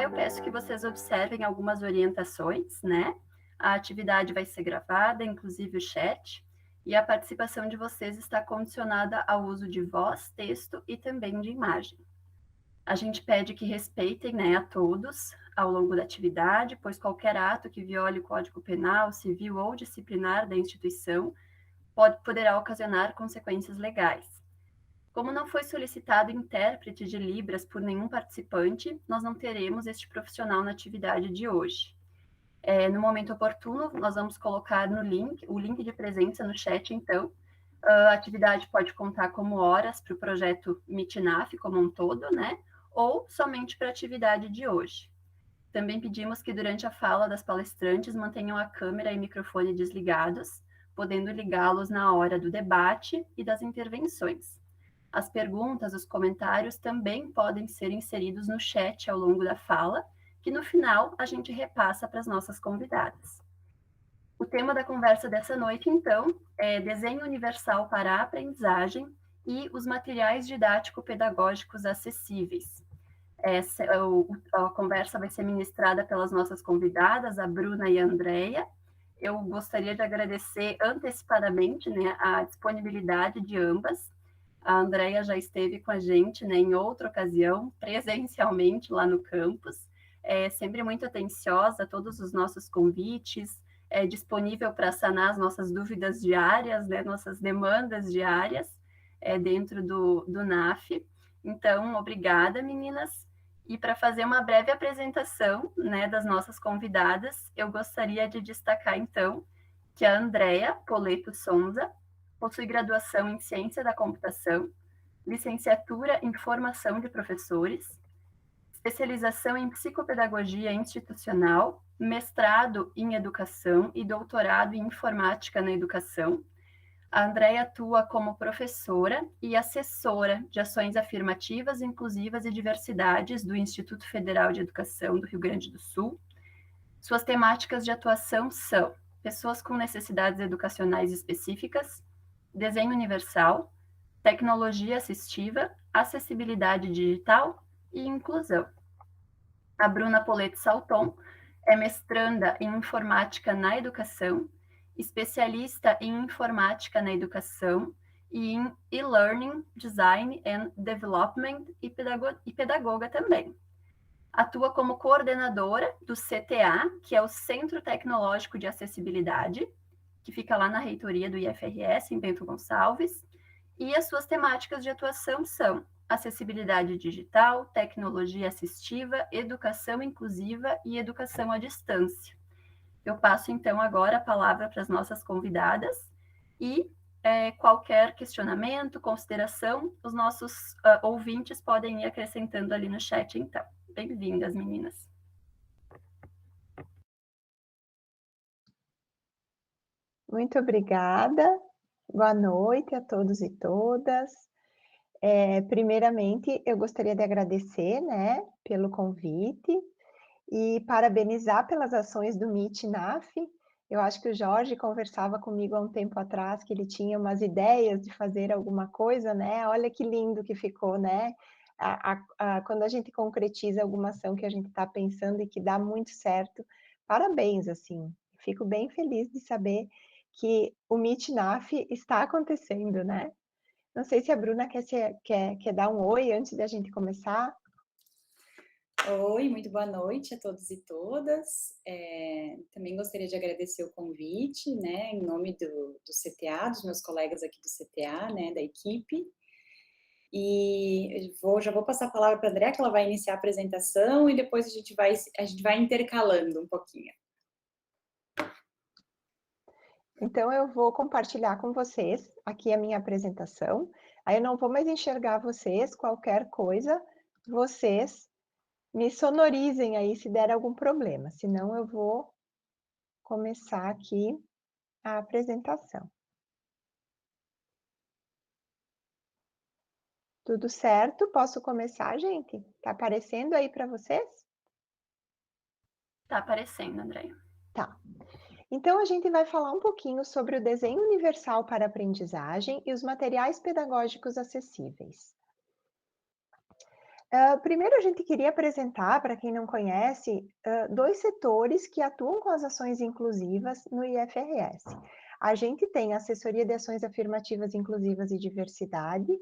eu peço que vocês observem algumas orientações, né? A atividade vai ser gravada, inclusive o chat, e a participação de vocês está condicionada ao uso de voz, texto e também de imagem. A gente pede que respeitem, né, a todos ao longo da atividade, pois qualquer ato que viole o Código Penal, civil ou disciplinar da instituição poderá ocasionar consequências legais. Como não foi solicitado intérprete de Libras por nenhum participante, nós não teremos este profissional na atividade de hoje. No momento oportuno, nós vamos colocar o link de presença no chat, então. A atividade pode contar como horas para o projeto MITNAF como um todo, né? Ou somente para a atividade de hoje. Também pedimos que durante a fala das palestrantes mantenham a câmera e microfone desligados, podendo ligá-los na hora do debate e das intervenções. As perguntas, os comentários também podem ser inseridos no chat ao longo da fala, que no final a gente repassa para as nossas convidadas. O tema da conversa dessa noite, então, é Desenho Universal para a Aprendizagem e os Materiais Didático-Pedagógicos Acessíveis. A conversa vai ser ministrada pelas nossas convidadas, a Bruna e a Andrea. Eu gostaria de agradecer antecipadamente, né, a disponibilidade de ambas. A Andrea já esteve com a gente, né, em outra ocasião, presencialmente lá no campus, sempre muito atenciosa a todos os nossos convites, disponível para sanar as nossas dúvidas diárias, né, nossas demandas diárias dentro do NAF. Então, obrigada, meninas. E para fazer uma breve apresentação, né, das nossas convidadas, eu gostaria de destacar, então, que a Andrea Poleto Sonza possui graduação em Ciência da Computação, licenciatura em Formação de Professores, especialização em Psicopedagogia Institucional, mestrado em Educação e doutorado em Informática na Educação. A Andrea atua como professora e assessora de ações afirmativas, inclusivas e diversidades do Instituto Federal de Educação do Rio Grande do Sul. Suas temáticas de atuação são pessoas com necessidades educacionais específicas, desenho universal, tecnologia assistiva, acessibilidade digital e inclusão. A Bruna Poleto Salton é mestranda em informática na educação, especialista em informática na educação e em e-learning, design and development e pedagoga também. Atua como coordenadora do CTA, que é o Centro Tecnológico de Acessibilidade, que fica lá na reitoria do IFRS, em Bento Gonçalves, e as suas temáticas de atuação são acessibilidade digital, tecnologia assistiva, educação inclusiva e educação à distância. Eu passo, então, agora a palavra para as nossas convidadas e qualquer questionamento, consideração, os nossos ouvintes podem ir acrescentando ali no chat, então. Bem-vindas, meninas. Muito obrigada. Boa noite a todos e todas. Primeiramente, eu gostaria de agradecer, né, pelo convite e parabenizar pelas ações do MIT-NAF. Eu acho que o Jorge conversava comigo há um tempo atrás, que ele tinha umas ideias de fazer alguma coisa, né? Olha que lindo que ficou, né? Quando a gente concretiza alguma ação que a gente está pensando e que dá muito certo, parabéns, assim. Fico bem feliz de saber que o MIT-NAF está acontecendo, né? Não sei se a Bruna quer dar um oi antes de a gente começar. Oi, muito boa noite a todos e todas. Também gostaria de agradecer o convite, né, em nome do CTA, dos meus colegas aqui do CTA, né, da equipe. E já vou passar a palavra para a André, que ela vai iniciar a apresentação e depois a gente vai intercalando um pouquinho. Então, eu vou compartilhar com vocês aqui a minha apresentação. Aí eu não vou mais enxergar vocês, qualquer coisa, vocês me sonorizem aí se der algum problema, senão eu vou começar aqui a apresentação. Tudo certo? Posso começar, gente? Tá aparecendo aí para vocês? Tá aparecendo, Andréia. Tá. Então, a gente vai falar um pouquinho sobre o desenho universal para aprendizagem e os materiais pedagógicos acessíveis. Primeiro a gente queria apresentar, para quem não conhece, 2 setores que atuam com as ações inclusivas no IFRS. A gente tem a Assessoria de Ações Afirmativas Inclusivas e Diversidade,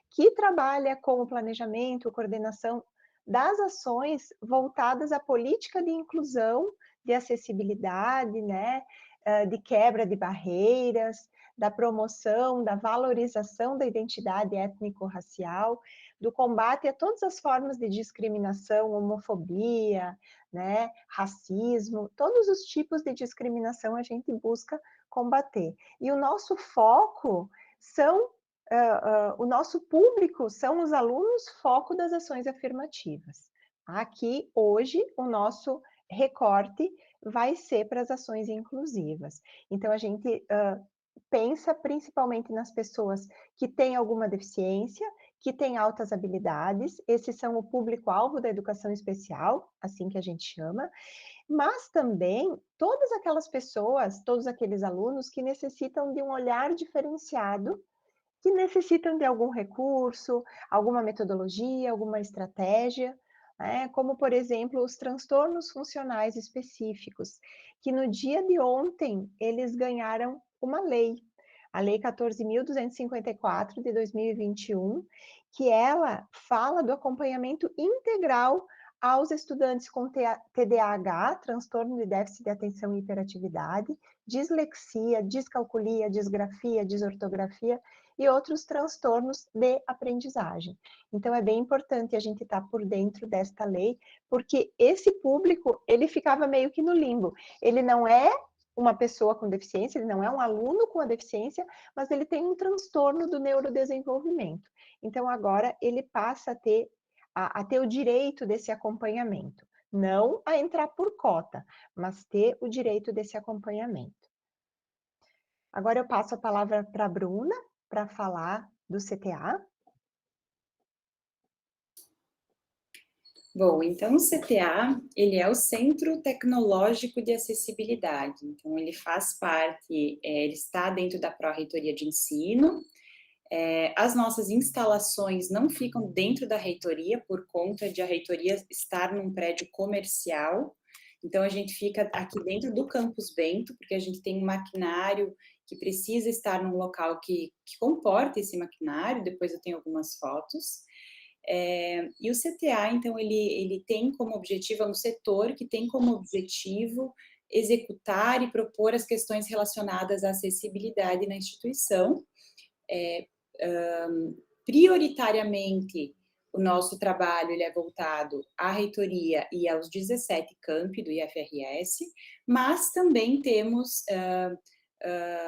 que trabalha com o planejamento, coordenação das ações voltadas à política de inclusão, de acessibilidade, né, de quebra de barreiras, da promoção, da valorização da identidade étnico-racial, do combate a todas as formas de discriminação, homofobia, né, racismo, todos os tipos de discriminação a gente busca combater. E o nosso foco são, o nosso público são os alunos foco das ações afirmativas. Aqui, hoje, o nosso recorte vai ser para as ações inclusivas. Então, a gente pensa principalmente nas pessoas que têm alguma deficiência, que têm altas habilidades, esses são o público-alvo da educação especial, assim que a gente chama, mas também todas aquelas pessoas, todos aqueles alunos que necessitam de um olhar diferenciado, que necessitam de algum recurso, alguma metodologia, alguma estratégia, né? Como, por exemplo, os transtornos funcionais específicos, que no dia de ontem eles ganharam uma lei, a Lei 14.254 de 2021, que ela fala do acompanhamento integral aos estudantes com TDAH, transtorno de déficit de atenção e hiperatividade, dislexia, descalculia, disgrafia, desortografia e outros transtornos de aprendizagem. Então, é bem importante a gente estar por dentro desta lei, porque esse público, ele ficava meio que no limbo. Ele não é uma pessoa com deficiência, ele não é um aluno com a deficiência, mas ele tem um transtorno do neurodesenvolvimento. Então, agora, ele passa a ter o direito desse acompanhamento. Não a entrar por cota, mas ter o direito desse acompanhamento. Agora eu passo a palavra para a Bruna, para falar do CTA. Bom, então o CTA, ele é o Centro Tecnológico de Acessibilidade, então ele faz parte, ele está dentro da Pró-Reitoria de Ensino. As nossas instalações não ficam dentro da reitoria, por conta de a reitoria estar num prédio comercial, então a gente fica aqui dentro do Campus Bento, porque a gente tem um maquinário que precisa estar num local que comporta esse maquinário, depois eu tenho algumas fotos. E o CTA, então, ele tem como objetivo, é um setor que tem como objetivo executar e propor as questões relacionadas à acessibilidade na instituição. Prioritariamente, o nosso trabalho ele é voltado à reitoria e aos 17 campi do IFRS, mas também temos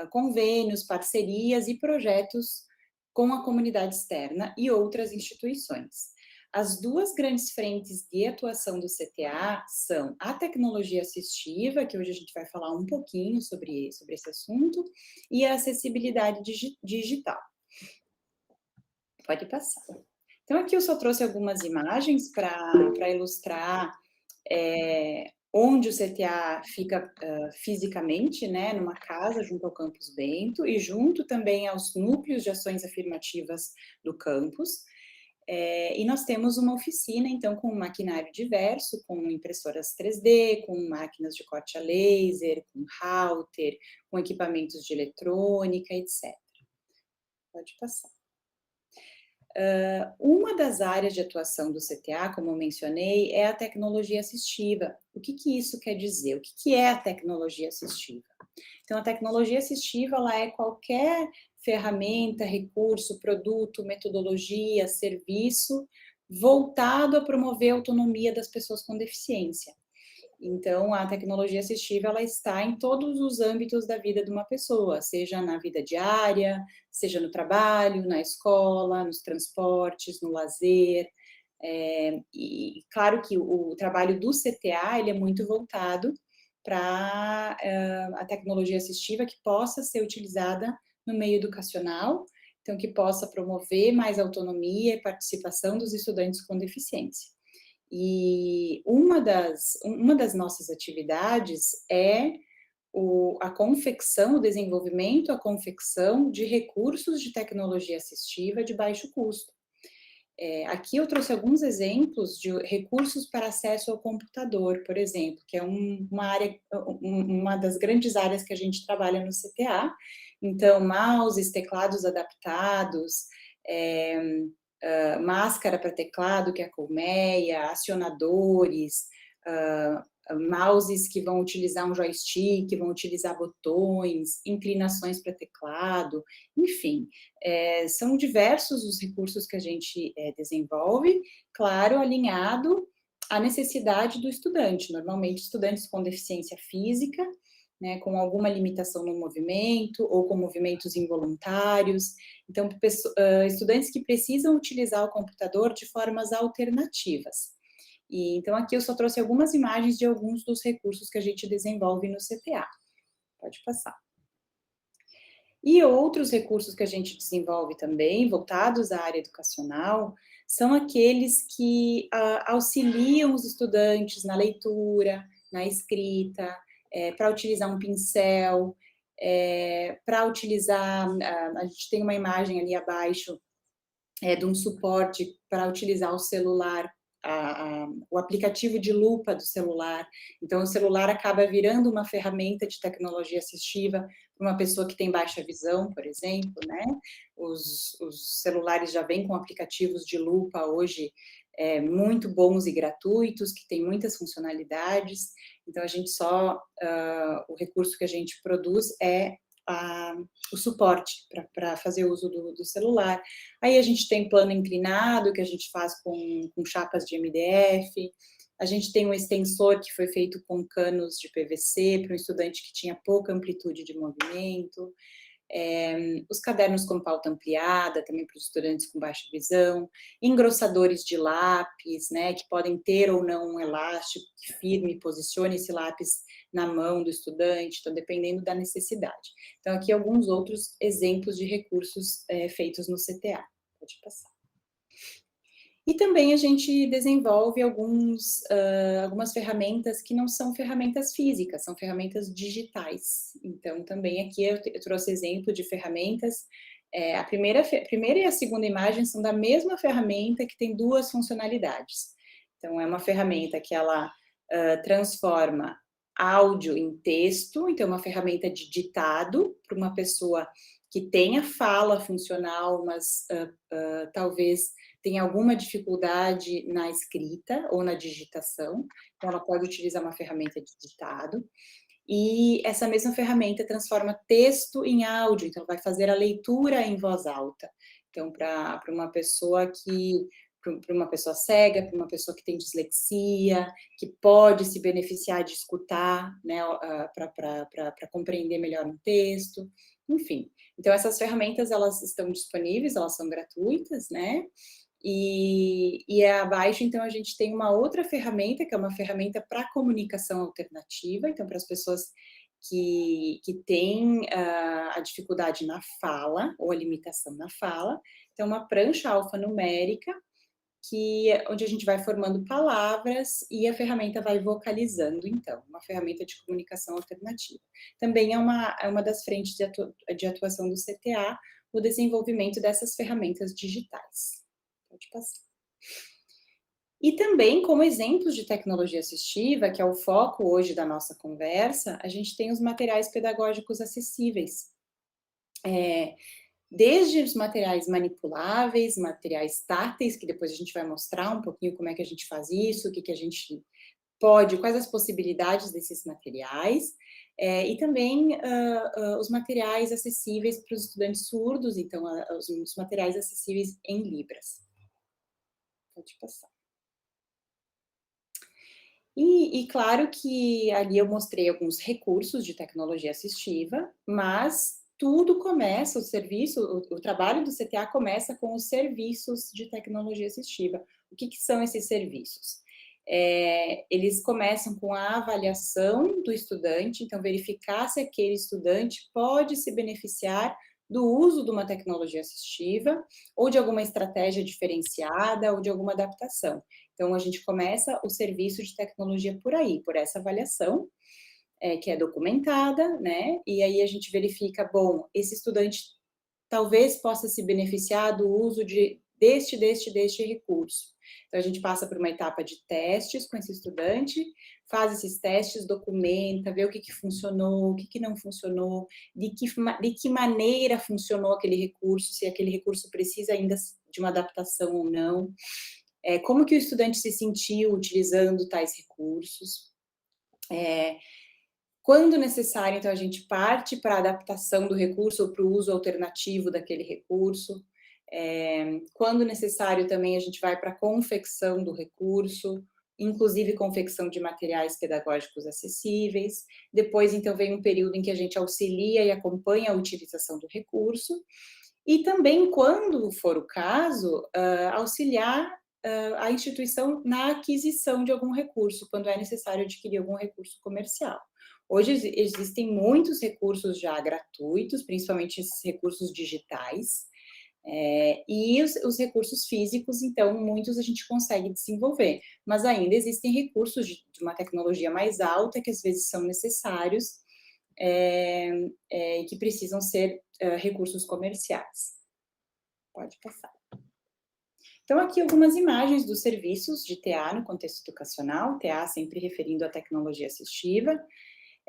convênios, parcerias e projetos com a comunidade externa e outras instituições. As duas grandes frentes de atuação do CTA são a tecnologia assistiva, que hoje a gente vai falar um pouquinho sobre esse assunto, e a acessibilidade digital. Pode passar. Então, aqui eu só trouxe algumas imagens para ilustrar onde o CTA fica fisicamente, né, numa casa junto ao Campus Bento e junto também aos núcleos de ações afirmativas do campus. E nós temos uma oficina, então, com um maquinário diverso, com impressoras 3D, com máquinas de corte a laser, com router, com equipamentos de eletrônica, etc. Pode passar. Uma das áreas de atuação do CTA, como eu mencionei, é a tecnologia assistiva. O que isso quer dizer? O que é a tecnologia assistiva? Então, a tecnologia assistiva, ela é qualquer ferramenta, recurso, produto, metodologia, serviço voltado a promover a autonomia das pessoas com deficiência. Então, a tecnologia assistiva, ela está em todos os âmbitos da vida de uma pessoa, seja na vida diária, seja no trabalho, na escola, nos transportes, no lazer. E claro que o trabalho do CTA, ele é muito voltado para a tecnologia assistiva que possa ser utilizada no meio educacional, então que possa promover mais autonomia e participação dos estudantes com deficiência. E uma das nossas atividades é a confecção, o desenvolvimento, a confecção de recursos de tecnologia assistiva de baixo custo. Aqui eu trouxe alguns exemplos de recursos para acesso ao computador, por exemplo, que é uma das grandes áreas que a gente trabalha no CTA. Então, mouses, teclados adaptados, máscara para teclado, que é a colmeia, acionadores, mouses que vão utilizar um joystick, vão utilizar botões, inclinações para teclado, enfim, são diversos os recursos que a gente desenvolve, claro, alinhado à necessidade do estudante, normalmente estudantes com deficiência física, né, com alguma limitação no movimento, ou com movimentos involuntários, então, estudantes que precisam utilizar o computador de formas alternativas. Então, aqui eu só trouxe algumas imagens de alguns dos recursos que a gente desenvolve no CTA. Pode passar. E outros recursos que a gente desenvolve também, voltados à área educacional, são aqueles que auxiliam os estudantes na leitura, na escrita, para utilizar um pincel, para utilizar, a gente tem uma imagem ali abaixo, de um suporte para utilizar o celular, o aplicativo de lupa do celular. Então, o celular acaba virando uma ferramenta de tecnologia assistiva para uma pessoa que tem baixa visão, por exemplo, né? Os celulares já vêm com aplicativos de lupa hoje muito bons e gratuitos, que têm muitas funcionalidades. Então, o recurso que a gente produz é o suporte para fazer uso do celular. Aí a gente tem plano inclinado, que a gente faz com chapas de MDF, a gente tem um extensor que foi feito com canos de PVC para um estudante que tinha pouca amplitude de movimento, os cadernos com pauta ampliada, também para os estudantes com baixa visão, engrossadores de lápis, né, que podem ter ou não um elástico que firme e posicione esse lápis na mão do estudante, então dependendo da necessidade. Então aqui alguns outros exemplos de recursos feitos no CTA. Pode passar. E também a gente desenvolve algumas ferramentas que não são ferramentas físicas, são ferramentas digitais. Então, também aqui eu trouxe exemplo de ferramentas. A primeira e a segunda imagem são da mesma ferramenta que tem duas funcionalidades. Então, é uma ferramenta que ela transforma áudio em texto, então é uma ferramenta de ditado para uma pessoa que tenha fala funcional, mas talvez tenha alguma dificuldade na escrita ou na digitação, então ela pode utilizar uma ferramenta de ditado, e essa mesma ferramenta transforma texto em áudio, então vai fazer a leitura em voz alta. Então, para uma pessoa para uma pessoa cega, para uma pessoa que tem dislexia, que pode se beneficiar de escutar, né, para compreender melhor um texto, enfim. Então, essas ferramentas, elas estão disponíveis, elas são gratuitas, né, e abaixo, então, a gente tem uma outra ferramenta, que é uma ferramenta para comunicação alternativa, então, para as pessoas que têm a dificuldade na fala, ou a limitação na fala, então, uma prancha alfanumérica, onde a gente vai formando palavras e a ferramenta vai vocalizando, então, uma ferramenta de comunicação alternativa. Também é uma das frentes de atuação do CTA, o desenvolvimento dessas ferramentas digitais. Pode passar. E também, como exemplos de tecnologia assistiva, que é o foco hoje da nossa conversa, a gente tem os materiais pedagógicos acessíveis. Desde os materiais manipuláveis, materiais táteis, que depois a gente vai mostrar um pouquinho como é que a gente faz isso, o que a gente pode, quais as possibilidades desses materiais, e também os materiais acessíveis para os estudantes surdos, então os materiais acessíveis em Libras. Pode passar. E claro que ali eu mostrei alguns recursos de tecnologia assistiva, mas tudo começa, o trabalho do CTA começa com os serviços de tecnologia assistiva. O que são esses serviços? Eles começam com a avaliação do estudante, então verificar se aquele estudante pode se beneficiar do uso de uma tecnologia assistiva, ou de alguma estratégia diferenciada, ou de alguma adaptação. Então, a gente começa o serviço de tecnologia por aí, por essa avaliação, que é documentada, né? E aí a gente verifica, bom, esse estudante talvez possa se beneficiar do uso deste recurso. Então, a gente passa por uma etapa de testes com esse estudante, faz esses testes, documenta, vê o que funcionou, o que não funcionou, de que maneira funcionou aquele recurso, se aquele recurso precisa ainda de uma adaptação ou não, como que o estudante se sentiu utilizando tais recursos. Quando necessário, então, a gente parte para a adaptação do recurso ou para o uso alternativo daquele recurso. Quando necessário, também a gente vai para a confecção do recurso, inclusive confecção de materiais pedagógicos acessíveis. Depois, então, vem um período em que a gente auxilia e acompanha a utilização do recurso. E também, quando for o caso, auxiliar a instituição na aquisição de algum recurso, quando é necessário adquirir algum recurso comercial. Hoje existem muitos recursos já gratuitos, principalmente esses recursos digitais, e os recursos físicos, então, muitos a gente consegue desenvolver, mas ainda existem recursos de uma tecnologia mais alta, que às vezes são necessários, e que precisam ser recursos comerciais. Pode passar. Então, aqui algumas imagens dos serviços de TA no contexto educacional, TA sempre referindo à tecnologia assistiva.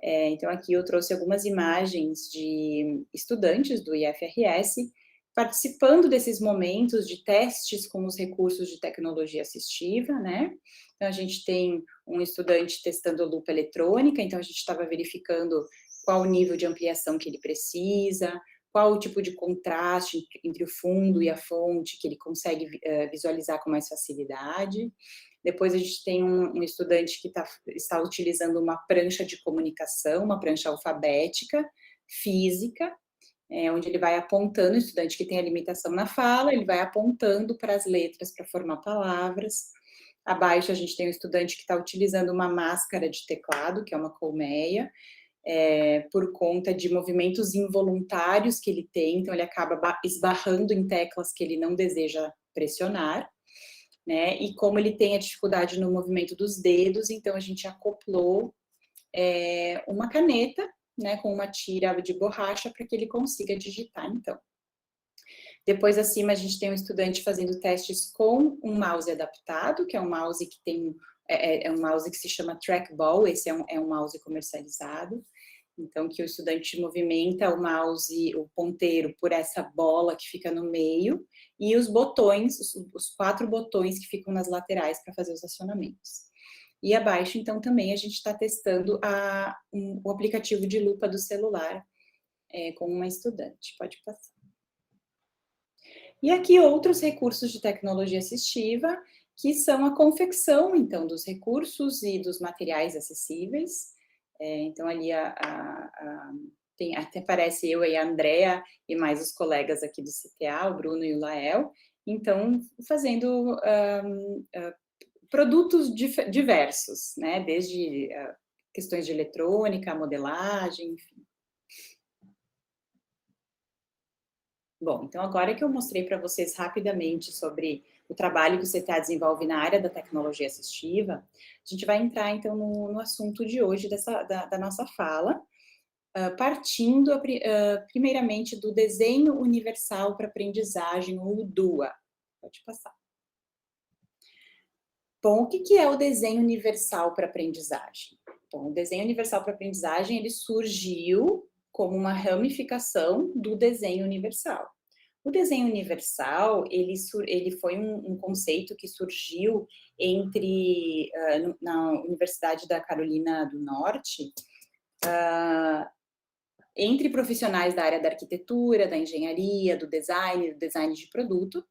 Então, aqui eu trouxe algumas imagens de estudantes do IFRS participando desses momentos de testes com os recursos de tecnologia assistiva, né? Então, a gente tem um estudante testando a lupa eletrônica, então a gente estava verificando qual o nível de ampliação que ele precisa, qual o tipo de contraste entre o fundo e a fonte que ele consegue visualizar com mais facilidade. Depois a gente tem um estudante que está utilizando uma prancha de comunicação, uma prancha alfabética, física, onde ele vai apontando, o estudante que tem a limitação na fala, ele vai apontando para as letras para formar palavras. Abaixo a gente tem um estudante que está utilizando uma máscara de teclado, que é uma colmeia, por conta de movimentos involuntários que ele tem, então ele acaba esbarrando em teclas que ele não deseja pressionar. Né? E como ele tem a dificuldade no movimento dos dedos, então a gente acoplou uma caneta, né, com uma tira de borracha para que ele consiga digitar, então. Depois, acima, a gente tem um estudante fazendo testes com um mouse adaptado, que é um mouse que tem um mouse que se chama trackball, esse é um mouse comercializado. Então, que o estudante movimenta o mouse, o ponteiro, por essa bola que fica no meio, e os botões, os 4 botões que ficam nas laterais para fazer os acionamentos. E abaixo, então, também a gente está testando o aplicativo de lupa do celular com uma estudante. Pode passar. E aqui outros recursos de tecnologia assistiva, que são a confecção, então, dos recursos e dos materiais acessíveis. Então, ali até aparece eu e a Andrea e mais os colegas aqui do CTA, o Bruno e o Lael, então, fazendo produtos diversos, né, desde questões de eletrônica, modelagem, enfim. Bom, então agora que eu mostrei para vocês rapidamente sobre o trabalho que o CTA desenvolve na área da tecnologia assistiva, a gente vai entrar, então, no assunto de hoje da nossa fala, partindo, primeiramente, do Desenho Universal para Aprendizagem, ou o DUA. Pode passar. Bom, o que é o Desenho Universal para Aprendizagem? Bom, o Desenho Universal para Aprendizagem, ele surgiu como uma ramificação do Desenho Universal. O Desenho Universal, ele foi um conceito que surgiu na Universidade da Carolina do Norte, entre profissionais da área da arquitetura, da engenharia, do design de produto,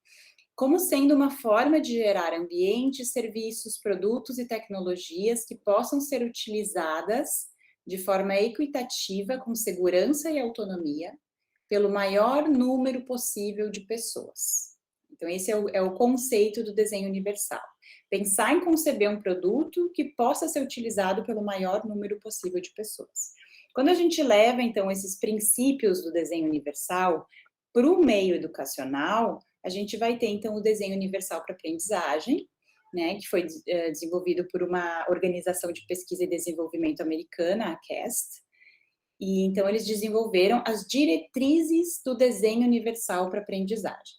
como sendo uma forma de gerar ambientes, serviços, produtos e tecnologias que possam ser utilizadas de forma equitativa, com segurança e autonomia, pelo maior número possível de pessoas. Então, esse é o conceito do desenho universal. Pensar em conceber um produto que possa ser utilizado pelo maior número possível de pessoas. Quando a gente leva, então, esses princípios do desenho universal para o meio educacional, a gente vai ter, então, o Desenho Universal para Aprendizagem, né, que foi desenvolvido por uma organização de pesquisa e desenvolvimento americana, a CAST, e então eles desenvolveram as diretrizes do Desenho Universal para Aprendizagem.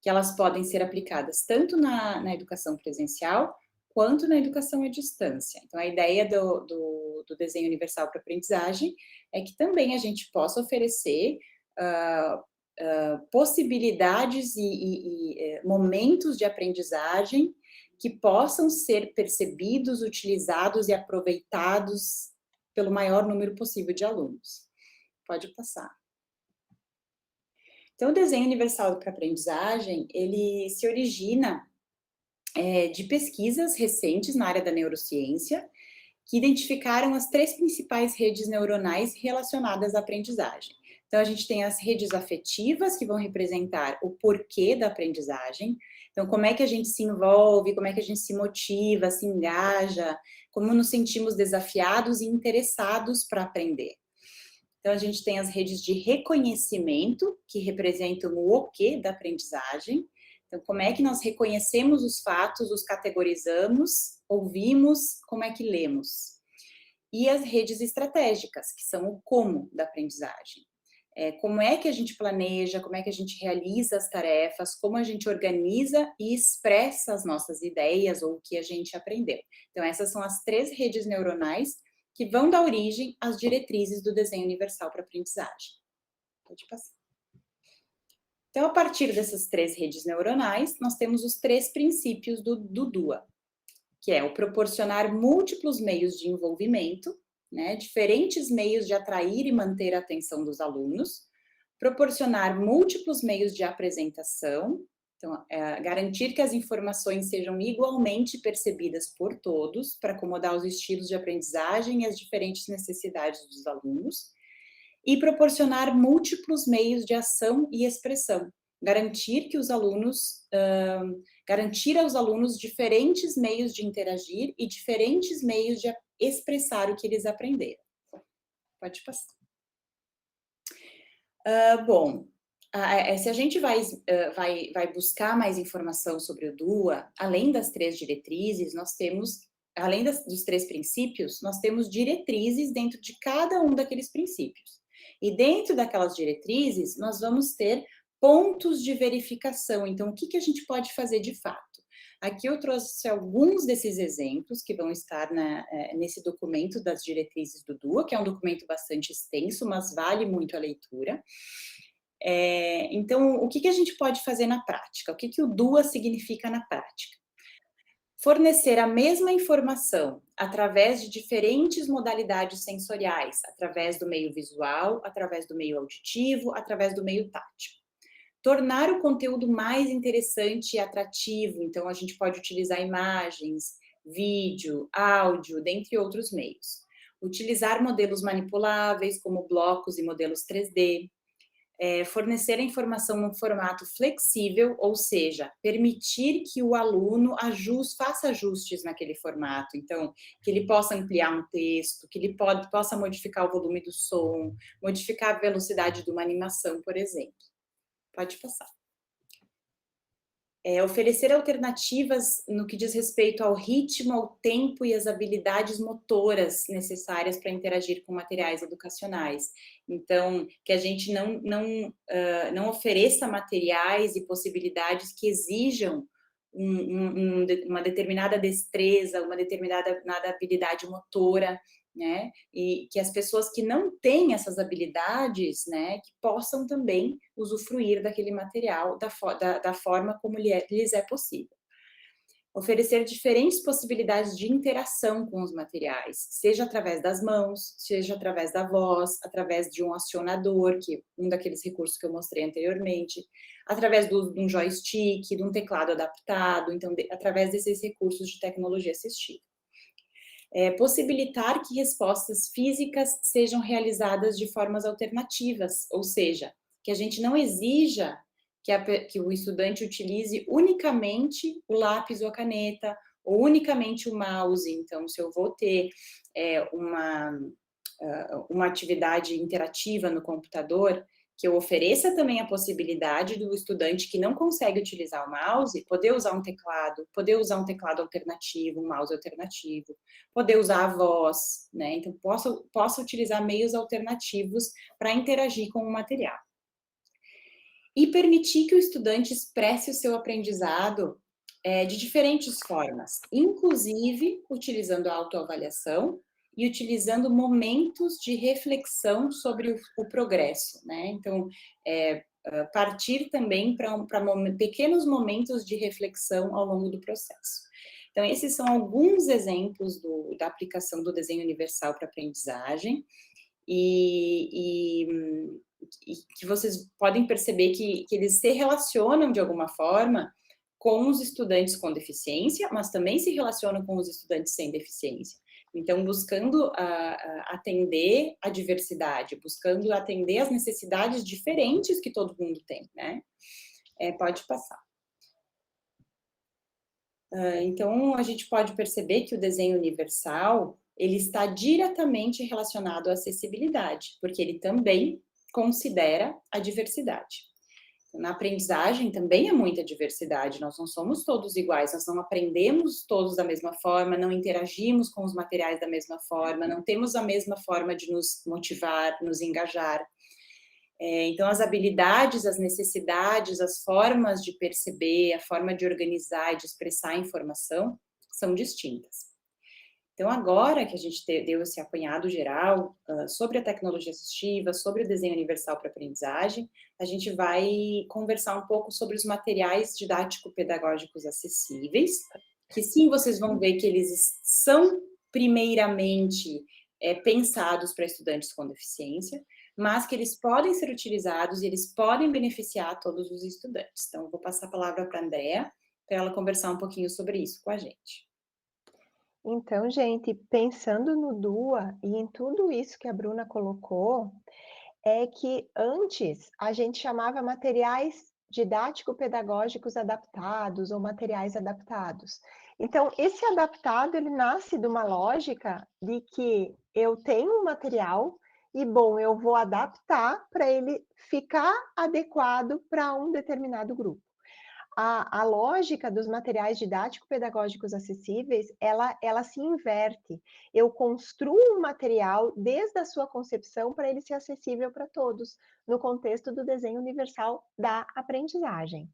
que elas podem ser aplicadas tanto na educação presencial, quanto na educação à distância. Então, a ideia do desenho universal para aprendizagem é que também a gente possa oferecer possibilidades e momentos de aprendizagem que possam ser percebidos, utilizados e aproveitados pelo maior número possível de alunos. Pode passar. Então, o desenho universal para aprendizagem, ele se origina de pesquisas recentes na área da neurociência, que identificaram as 3 principais redes neuronais relacionadas à aprendizagem. Então, a gente tem as redes afetivas, que vão representar o porquê da aprendizagem. Então, como é que a gente se envolve, como é que a gente se motiva, se engaja, como nos sentimos desafiados e interessados para aprender. Então, a gente tem as redes de reconhecimento, que representam o quê da aprendizagem. Então, como é que nós reconhecemos os fatos, os categorizamos, ouvimos, como é que lemos. E as redes estratégicas, que são o como da aprendizagem. Como é que a gente planeja, como é que a gente realiza as tarefas, como a gente organiza e expressa as nossas ideias ou o que a gente aprendeu. Então, essas são as 3 redes neuronais que vão dar origem às diretrizes do desenho universal para aprendizagem. Pode passar. Então, a partir dessas 3 redes neuronais, nós temos os 3 princípios do DUA, que é o proporcionar múltiplos meios de envolvimento, né, diferentes meios de atrair e manter a atenção dos alunos, proporcionar múltiplos meios de apresentação, então, garantir que as informações sejam igualmente percebidas por todos, para acomodar os estilos de aprendizagem e as diferentes necessidades dos alunos, e proporcionar múltiplos meios de ação e expressão, garantir aos alunos diferentes meios de interagir e diferentes meios de expressar o que eles aprenderam. Pode passar. Se a gente vai buscar mais informação sobre o DUA, além das 3 diretrizes, nós temos, além dos 3 princípios, nós temos diretrizes dentro de cada um daqueles princípios. E dentro daquelas diretrizes, nós vamos ter pontos de verificação. Então, o que a gente pode fazer de fato? Aqui eu trouxe alguns desses exemplos que vão estar nesse documento das diretrizes do DUA, que é um documento bastante extenso, mas vale muito a leitura. Então, o que a gente pode fazer na prática? O que o DUA significa na prática? Fornecer a mesma informação através de diferentes modalidades sensoriais, através do meio visual, através do meio auditivo, através do meio tátil. Tornar o conteúdo mais interessante e atrativo, então a gente pode utilizar imagens, vídeo, áudio, dentre outros meios. Utilizar modelos manipuláveis, como blocos e modelos 3D. Fornecer a informação num formato flexível, ou seja, permitir que o aluno faça ajustes naquele formato. Então, que ele possa ampliar um texto, que ele possa modificar o volume do som, modificar a velocidade de uma animação, por exemplo. Pode passar. Oferecer alternativas no que diz respeito ao ritmo, ao tempo e às habilidades motoras necessárias para interagir com materiais educacionais. Então, que a gente não ofereça materiais e possibilidades que exijam uma determinada destreza, uma determinada habilidade motora, né? E que as pessoas que não têm essas habilidades, né, que possam também usufruir daquele material da forma como lhes é possível. Oferecer diferentes possibilidades de interação com os materiais, seja através das mãos, seja através da voz, através de um acionador, que um daqueles recursos que eu mostrei anteriormente, através de um joystick, de um teclado adaptado, então, através desses recursos de tecnologia assistiva. Possibilitar que respostas físicas sejam realizadas de formas alternativas, ou seja, que a gente não exija que o estudante utilize unicamente o lápis ou a caneta, ou unicamente o mouse. Então, se eu vou ter uma atividade interativa no computador, que eu ofereça também a possibilidade do estudante que não consegue utilizar o mouse, poder usar um teclado alternativo, um mouse alternativo, poder usar a voz, né? Então, possa utilizar meios alternativos para interagir com o material. e permitir que o estudante expresse o seu aprendizado de diferentes formas, inclusive utilizando a autoavaliação e utilizando momentos de reflexão sobre o progresso, né? Então, partir também para pequenos momentos de reflexão ao longo do processo. Então, esses são alguns exemplos da aplicação do desenho universal para aprendizagem, e que vocês podem perceber que eles se relacionam de alguma forma com os estudantes com deficiência, mas também se relacionam com os estudantes sem deficiência. Então, buscando atender a diversidade, buscando atender as necessidades diferentes que todo mundo tem, né? Pode passar. Então, a gente pode perceber que o desenho universal, ele está diretamente relacionado à acessibilidade, porque ele também considera a diversidade. Na aprendizagem também é muita diversidade, nós não somos todos iguais, nós não aprendemos todos da mesma forma, não interagimos com os materiais da mesma forma, não temos a mesma forma de nos motivar, nos engajar. Então, as habilidades, as necessidades, as formas de perceber, a forma de organizar e de expressar a informação são distintas. Então, agora que a gente deu esse apanhado geral sobre a tecnologia assistiva, sobre o desenho universal para aprendizagem, a gente vai conversar um pouco sobre os materiais didático-pedagógicos acessíveis, que sim, vocês vão ver que eles são, primeiramente, pensados para estudantes com deficiência, mas que eles podem ser utilizados e eles podem beneficiar todos os estudantes. Então, eu vou passar a palavra para a Andrea, para ela conversar um pouquinho sobre isso com a gente. Então, gente, pensando no DUA e em tudo isso que a Bruna colocou, é que antes a gente chamava materiais didático-pedagógicos adaptados ou materiais adaptados. Então, esse adaptado, ele nasce de uma lógica de que eu tenho um material e, bom, eu vou adaptar para ele ficar adequado para um determinado grupo. A lógica dos materiais didático-pedagógicos acessíveis, ela se inverte. Eu construo um material desde a sua concepção para ele ser acessível para todos, no contexto do desenho universal da aprendizagem.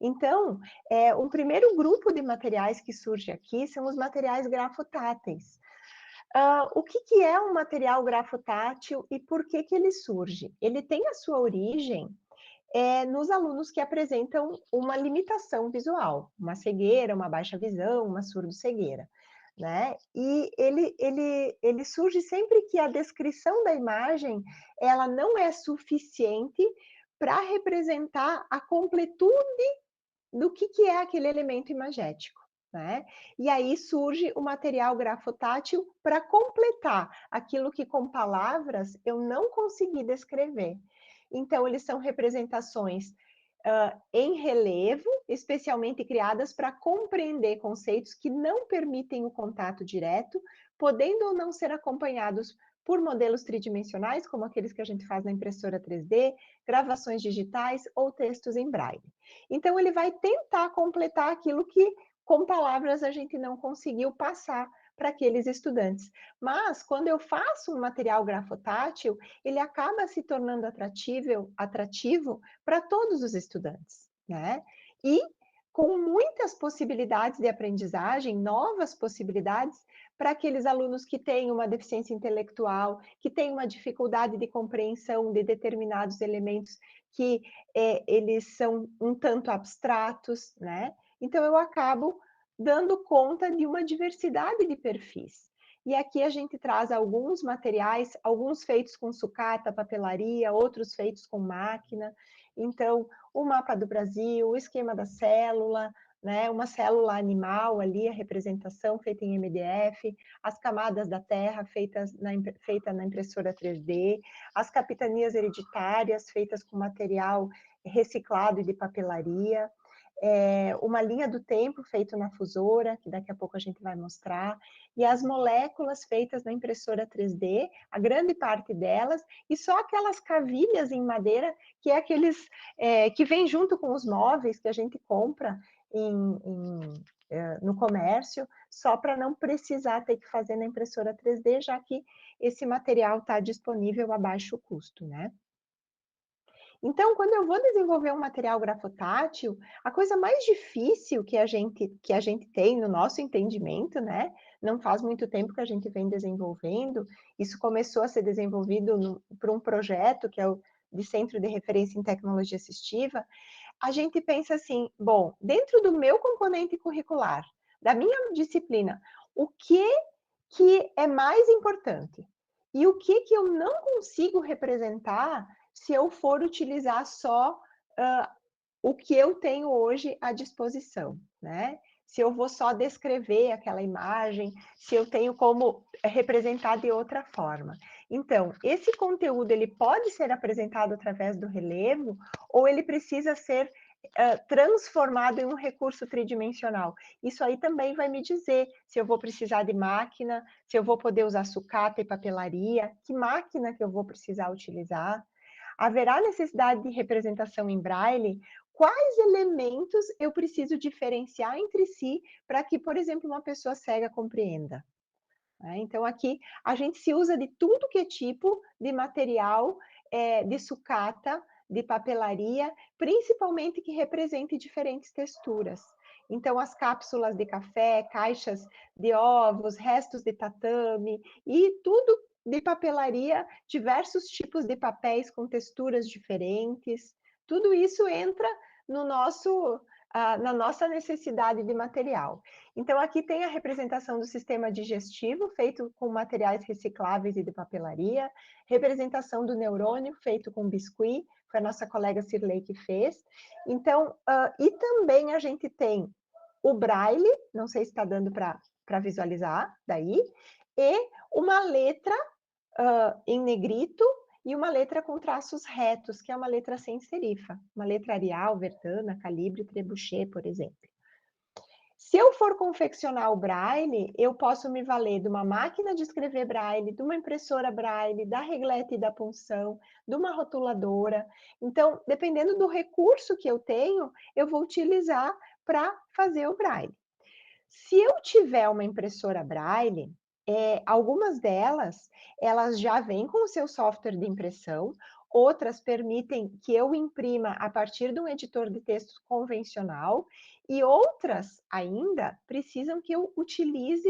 Então, o primeiro grupo de materiais que surge aqui são os materiais grafotáteis. O que é um material grafotátil e por que ele surge? Ele tem a sua origem nos alunos que apresentam uma limitação visual, uma cegueira, uma baixa visão, uma surdo-cegueira, né? E ele surge sempre que a descrição da imagem, ela não é suficiente para representar a completude do que é aquele elemento imagético, né? E aí surge o material grafotátil para completar aquilo que com palavras eu não consegui descrever. Então, eles são representações em relevo, especialmente criadas para compreender conceitos que não permitem o contato direto, podendo ou não ser acompanhados por modelos tridimensionais, como aqueles que a gente faz na impressora 3D, gravações digitais ou textos em braille. Então, ele vai tentar completar aquilo que, com palavras, a gente não conseguiu passar para aqueles estudantes. Mas, quando eu faço um material grafotátil, ele acaba se tornando atrativo para todos os estudantes, né? E com muitas possibilidades de aprendizagem, novas possibilidades para aqueles alunos que têm uma deficiência intelectual, que têm uma dificuldade de compreensão de determinados elementos que eles são um tanto abstratos, né? Então, eu acabo dando conta de uma diversidade de perfis. E aqui a gente traz alguns materiais, alguns feitos com sucata, papelaria, outros feitos com máquina. Então, o mapa do Brasil, o esquema da célula, né, uma célula animal ali, a representação feita em MDF, as camadas da terra feita na impressora 3D, as capitanias hereditárias feitas com material reciclado e de papelaria, uma linha do tempo feita na fusora, que daqui a pouco a gente vai mostrar, e as moléculas feitas na impressora 3D, a grande parte delas, e só aquelas cavilhas em madeira, que é aqueles que vem junto com os móveis que a gente compra no comércio, só para não precisar ter que fazer na impressora 3D, já que esse material está disponível a baixo custo, né? Então, quando eu vou desenvolver um material grafotátil, a coisa mais difícil que a gente tem no nosso entendimento, né? Não faz muito tempo que a gente vem desenvolvendo, isso começou a ser desenvolvido por um projeto que é o de Centro de Referência em Tecnologia Assistiva. A gente pensa assim, bom, dentro do meu componente curricular, da minha disciplina, o que é mais importante? E o que eu não consigo representar se eu for utilizar só o que eu tenho hoje à disposição, né? Se eu vou só descrever aquela imagem, se eu tenho como representar de outra forma. Então, esse conteúdo ele pode ser apresentado através do relevo ou ele precisa ser transformado em um recurso tridimensional. Isso aí também vai me dizer se eu vou precisar de máquina, se eu vou poder usar sucata e papelaria, que máquina que eu vou precisar utilizar. Haverá necessidade de representação em braille? Quais elementos eu preciso diferenciar entre si para que, por exemplo, uma pessoa cega compreenda? Então, aqui a gente se usa de tudo que é tipo de material, de sucata, de papelaria, principalmente que represente diferentes texturas. Então, as cápsulas de café, caixas de ovos, restos de tatame e tudo de papelaria, diversos tipos de papéis com texturas diferentes. Tudo isso entra no nosso, na nossa necessidade de material. Então, aqui tem a representação do sistema digestivo, feito com materiais recicláveis e de papelaria, representação do neurônio, feito com biscuit, foi a nossa colega Cirlei que fez. Então, e também a gente tem o braille, não sei se está dando para visualizar daí, e uma letra em negrito e uma letra com traços retos, que é uma letra sem serifa, uma letra Arial, Verdana, Calibre, Trebuchet, por exemplo. Se eu for confeccionar o braille, eu posso me valer de uma máquina de escrever braille, de uma impressora braille, da reglete e da punção, de uma rotuladora. Então, dependendo do recurso que eu tenho, eu vou utilizar para fazer o braille. Se eu tiver uma impressora braille, algumas delas, elas já vêm com o seu software de impressão, outras permitem que eu imprima a partir de um editor de texto convencional, e outras ainda precisam que eu utilize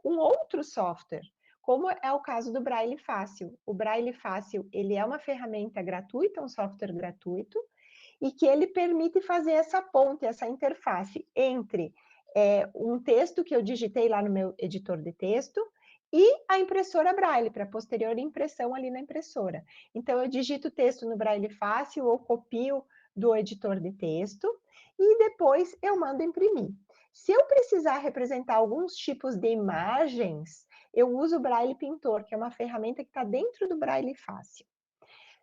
um outro software, como é o caso do Braille Fácil. O Braille Fácil, ele é uma ferramenta gratuita, um software gratuito, e que ele permite fazer essa ponte, essa interface entre um texto que eu digitei lá no meu editor de texto e a impressora Braille, para posterior impressão ali na impressora. Então, eu digito o texto no Braille Fácil ou copio do editor de texto e depois eu mando imprimir. Se eu precisar representar alguns tipos de imagens, eu uso o Braille Pintor, que é uma ferramenta que está dentro do Braille Fácil.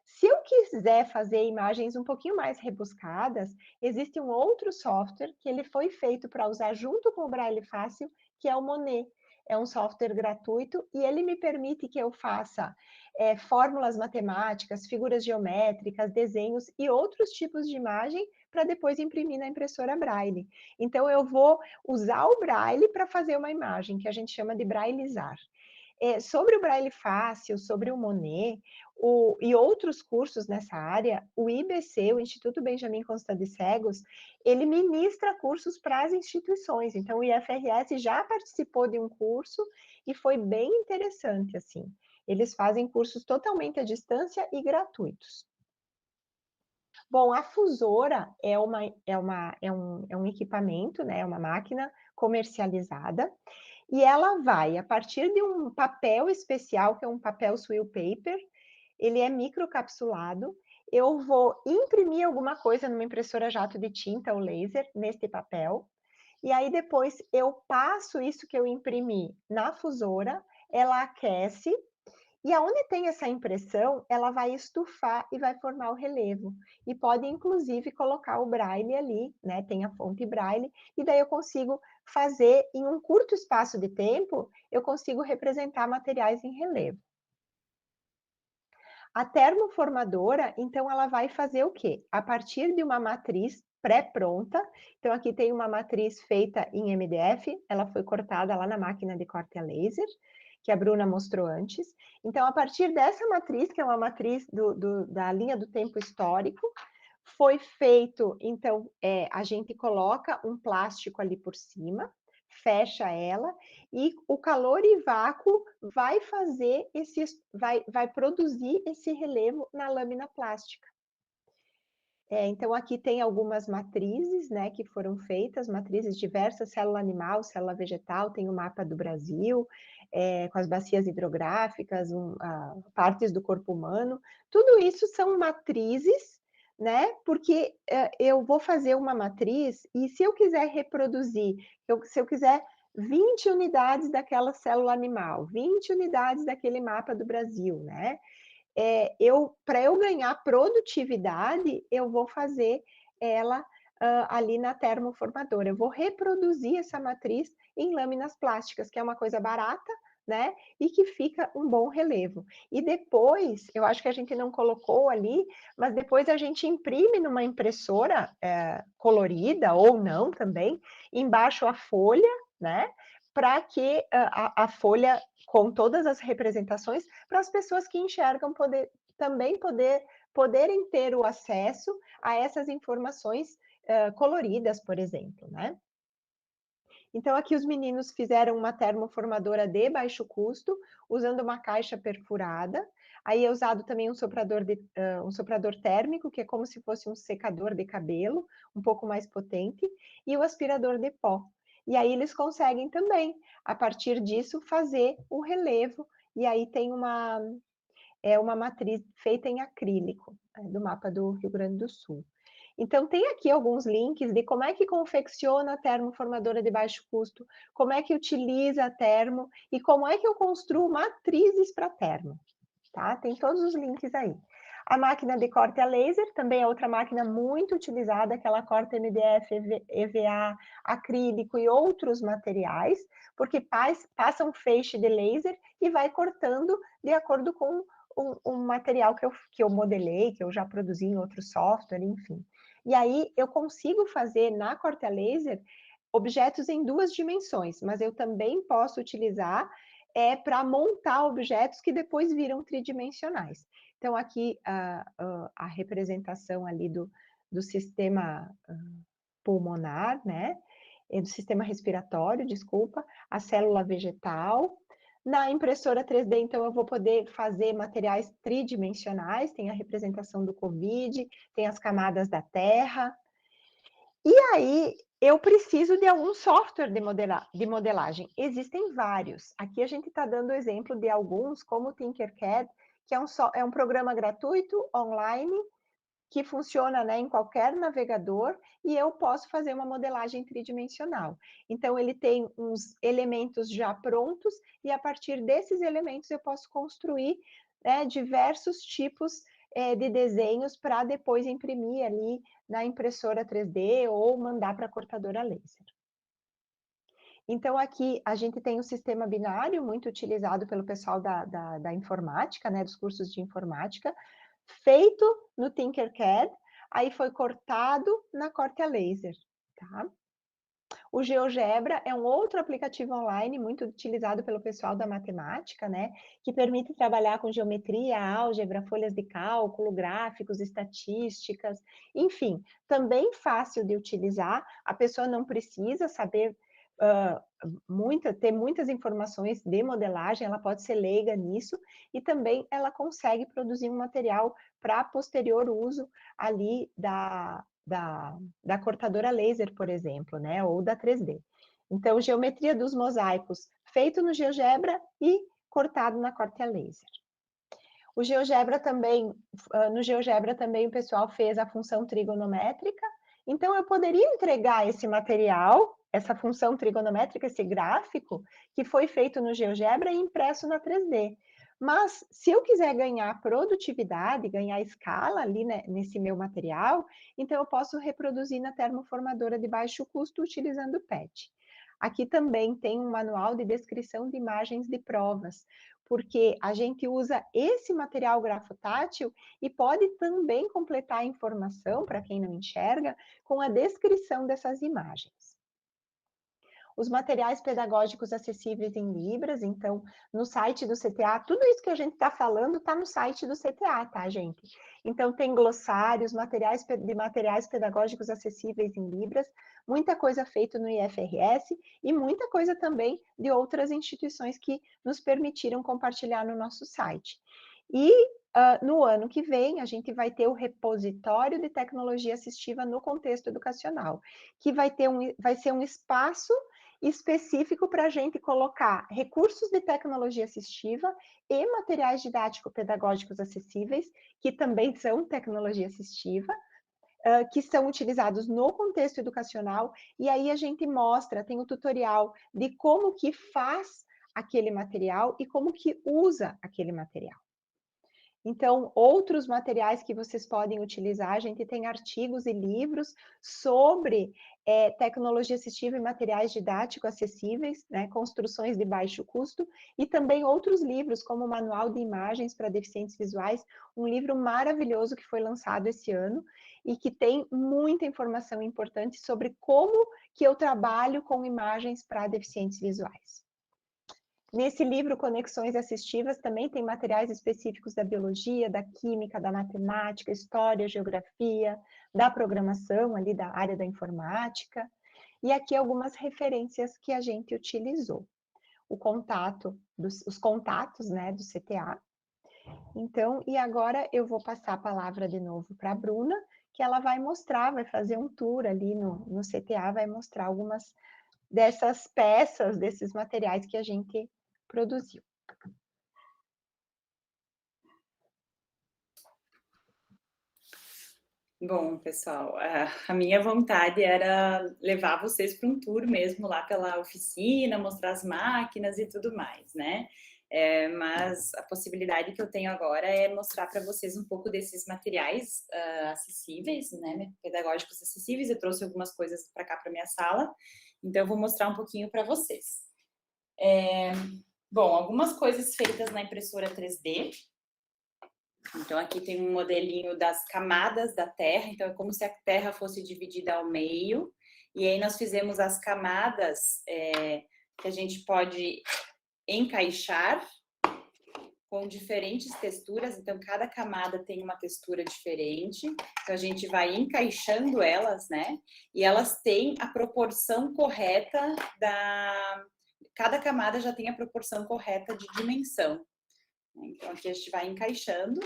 Se eu quiser fazer imagens um pouquinho mais rebuscadas, existe um outro software que ele foi feito para usar junto com o Braille Fácil, que é o Monet. É um software gratuito e ele me permite que eu faça fórmulas matemáticas, figuras geométricas, desenhos e outros tipos de imagem para depois imprimir na impressora Braille. Então, eu vou usar o Braille para fazer uma imagem, que a gente chama de braillizar. Sobre o Braille Fácil, sobre o Monet, e outros cursos nessa área, o IBC, o Instituto Benjamin Constant de Cegos, ele ministra cursos para as instituições. Então, o IFRS já participou de um curso e foi bem interessante, assim. Eles fazem cursos totalmente à distância e gratuitos. Bom, a fusora é um equipamento, né? É uma máquina comercializada, e ela vai, a partir de um papel especial, que é um papel swill paper, ele é microcapsulado, eu vou imprimir alguma coisa numa impressora jato de tinta ou laser, neste papel, e aí depois eu passo isso que eu imprimi na fusora, ela aquece, e aonde tem essa impressão, ela vai estufar e vai formar o relevo. E pode, inclusive, colocar o braille ali, né? Tem a fonte braille, e daí eu consigo fazer, em um curto espaço de tempo, eu consigo representar materiais em relevo. A termoformadora, então, ela vai fazer o quê? A partir de uma matriz pré-pronta, então aqui tem uma matriz feita em MDF, ela foi cortada lá na máquina de corte a laser, que a Bruna mostrou antes. Então, a partir dessa matriz, que é uma matriz da linha do tempo histórico, foi feito, então, a gente coloca um plástico ali por cima, fecha ela, e o calor e vácuo vai fazer vai produzir esse relevo na lâmina plástica. Então, aqui tem algumas matrizes, né, que foram feitas, matrizes diversas, célula animal, célula vegetal, tem o mapa do Brasil, com as bacias hidrográficas, partes do corpo humano, tudo isso são matrizes, né, porque eu vou fazer uma matriz, e se eu quiser reproduzir, se eu quiser 20 unidades daquela célula animal, 20 unidades daquele mapa do Brasil, né, para eu ganhar produtividade, eu vou fazer ela ali na termoformadora. Eu vou reproduzir essa matriz em lâminas plásticas, que é uma coisa barata, né? E que fica um bom relevo. E depois, eu acho que a gente não colocou ali, mas depois a gente imprime numa impressora colorida, ou não também, embaixo a folha, né? Para que a folha com todas as representações, para as pessoas que enxergam poderem ter o acesso a essas informações coloridas, por exemplo, né? Então, aqui os meninos fizeram uma termoformadora de baixo custo, usando uma caixa perfurada. Aí é usado também um soprador térmico, que é como se fosse um secador de cabelo, um pouco mais potente, e o aspirador de pó. E aí eles conseguem também, a partir disso, fazer o relevo. E aí tem uma matriz feita em acrílico, do mapa do Rio Grande do Sul. Então, tem aqui alguns links de como é que confecciona a termoformadora de baixo custo, como é que utiliza a termo e como é que eu construo matrizes para termo, tá? Tem todos os links aí. A máquina de corte a laser também é outra máquina muito utilizada, que ela corta MDF, EVA, acrílico e outros materiais, porque passa um feixe de laser e vai cortando de acordo com um material que eu modelei, que eu já produzi em outro software, enfim. E aí eu consigo fazer na corte a laser objetos em 2 dimensões, mas eu também posso utilizar para montar objetos que depois viram tridimensionais. Então, aqui a representação ali do sistema pulmonar, né? Do sistema respiratório, desculpa, a célula vegetal. Na impressora 3D, então, eu vou poder fazer materiais tridimensionais, tem a representação do Covid, tem as camadas da Terra. E aí, eu preciso de algum software de modelagem. Existem vários. Aqui a gente está dando exemplo de alguns, como o Tinkercad, que é um programa gratuito, online, que funciona, né, em qualquer navegador, e eu posso fazer uma modelagem tridimensional. Então, ele tem uns elementos já prontos, e a partir desses elementos eu posso construir, né, diversos tipos de desenhos para depois imprimir ali na impressora 3D ou mandar para a cortadora laser. Então, aqui a gente tem o sistema binário, muito utilizado pelo pessoal da informática, né, dos cursos de informática, feito no Tinkercad, aí foi cortado na corte a laser, tá? O GeoGebra é um outro aplicativo online muito utilizado pelo pessoal da matemática, né? Que permite trabalhar com geometria, álgebra, folhas de cálculo, gráficos, estatísticas, enfim, também fácil de utilizar. A pessoa não precisa saber ter muitas informações de modelagem, ela pode ser leiga nisso, e também ela consegue produzir um material para posterior uso ali da cortadora laser, por exemplo, né, ou da 3D. Então, geometria dos mosaicos, feito no GeoGebra e cortado na corte a laser. O GeoGebra também, no GeoGebra também o pessoal fez a função trigonométrica, então eu poderia entregar esse material, essa função trigonométrica, esse gráfico, que foi feito no GeoGebra e impresso na 3D. Mas, se eu quiser ganhar produtividade, ganhar escala ali, né, nesse meu material, então eu posso reproduzir na termoformadora de baixo custo utilizando o PET. Aqui também tem um manual de descrição de imagens de provas, porque a gente usa esse material grafotátil e pode também completar a informação, para quem não enxerga, com a descrição dessas imagens. os materiais pedagógicos acessíveis em Libras, então, no site do CTA, tudo isso que a gente está falando está no site do CTA, tá, gente? Então, tem glossários, materiais pedagógicos acessíveis em Libras, muita coisa feita no IFRS e muita coisa também de outras instituições que nos permitiram compartilhar no nosso site. E no ano que vem, a gente vai ter o repositório de tecnologia assistiva no contexto educacional, que vai ser um espaço específico para a gente colocar recursos de tecnologia assistiva e materiais didático-pedagógicos acessíveis, que também são tecnologia assistiva, que são utilizados no contexto educacional, e aí a gente mostra, tem o tutorial de como que faz aquele material e como que usa aquele material. Então, outros materiais que vocês podem utilizar, a gente tem artigos e livros sobre tecnologia assistiva e materiais didáticos acessíveis, né, construções de baixo custo, e também outros livros, como o Manual de Imagens para Deficientes Visuais, um livro maravilhoso que foi lançado esse ano, e que tem muita informação importante sobre como que eu trabalho com imagens para deficientes visuais. Nesse livro, Conexões Assistivas, também tem materiais específicos da biologia, da química, da matemática, história, geografia, da programação, ali da área da informática. E aqui algumas referências que a gente utilizou. Os contatos, né, do CTA. Então, e agora eu vou passar a palavra de novo para a Bruna, que ela vai mostrar, vai fazer um tour ali no CTA, vai mostrar algumas dessas peças, desses materiais que a gente produziu. Bom, pessoal, a minha vontade era levar vocês para um tour mesmo lá pela oficina, mostrar as máquinas e tudo mais, né? Mas a possibilidade que eu tenho agora é mostrar para vocês um pouco desses materiais acessíveis, né? Pedagógicos acessíveis. Eu trouxe algumas coisas para cá, para minha sala, então eu vou mostrar um pouquinho para vocês. Bom, algumas coisas feitas na impressora 3D. Então, aqui tem um modelinho das camadas da Terra. Então, é como se a Terra fosse dividida ao meio. E aí, nós fizemos as camadas que a gente pode encaixar com diferentes texturas. Então, cada camada tem uma textura diferente. Então, a gente vai encaixando elas, né? E elas têm a proporção correta Cada camada já tem a proporção correta de dimensão. Então, aqui a gente vai encaixando.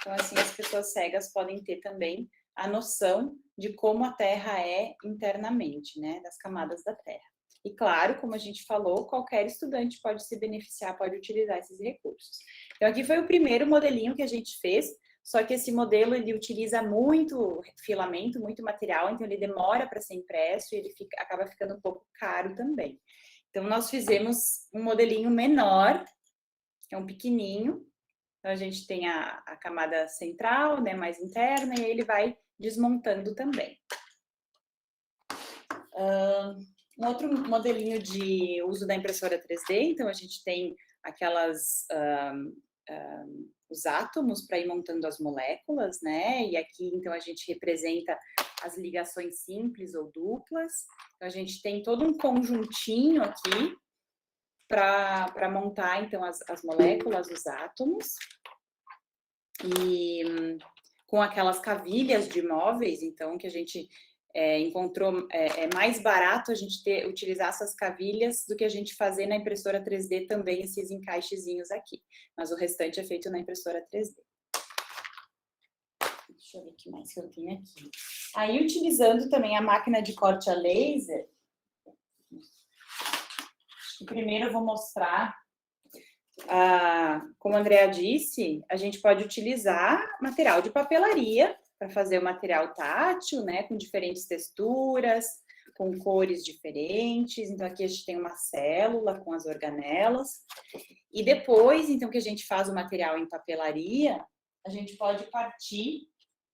Então, assim, as pessoas cegas podem ter também a noção de como a Terra é internamente, né? Das camadas da Terra. E, claro, como a gente falou, qualquer estudante pode se beneficiar, pode utilizar esses recursos. Então, aqui foi o primeiro modelinho que a gente fez, só que esse modelo, ele utiliza muito filamento, muito material, então ele demora para ser impresso e ele acaba ficando um pouco caro também. Então, nós fizemos um modelinho menor, é um pequenininho. Então, a gente tem a camada central, né, mais interna, e ele vai desmontando também. Um outro modelinho de uso da impressora 3D, então a gente tem os átomos para ir montando as moléculas, né? E aqui, então, a gente representa as ligações simples ou duplas. Então, a gente tem todo um conjuntinho aqui para montar, então, as moléculas, os átomos. E com aquelas cavilhas de móveis, então, que a gente encontrou, é mais barato a gente utilizar essas cavilhas do que a gente fazer na impressora 3D também, esses encaixezinhos aqui. Mas o restante é feito na impressora 3D. Deixa eu ver o que mais que eu tenho aqui. Aí, utilizando também a máquina de corte a laser, primeiro eu vou mostrar, como a Andrea disse, a gente pode utilizar material de papelaria para fazer o material tátil, né, com diferentes texturas, com cores diferentes. Então, aqui a gente tem uma célula com as organelas. E depois, então, que a gente faz o material em papelaria, a gente pode partir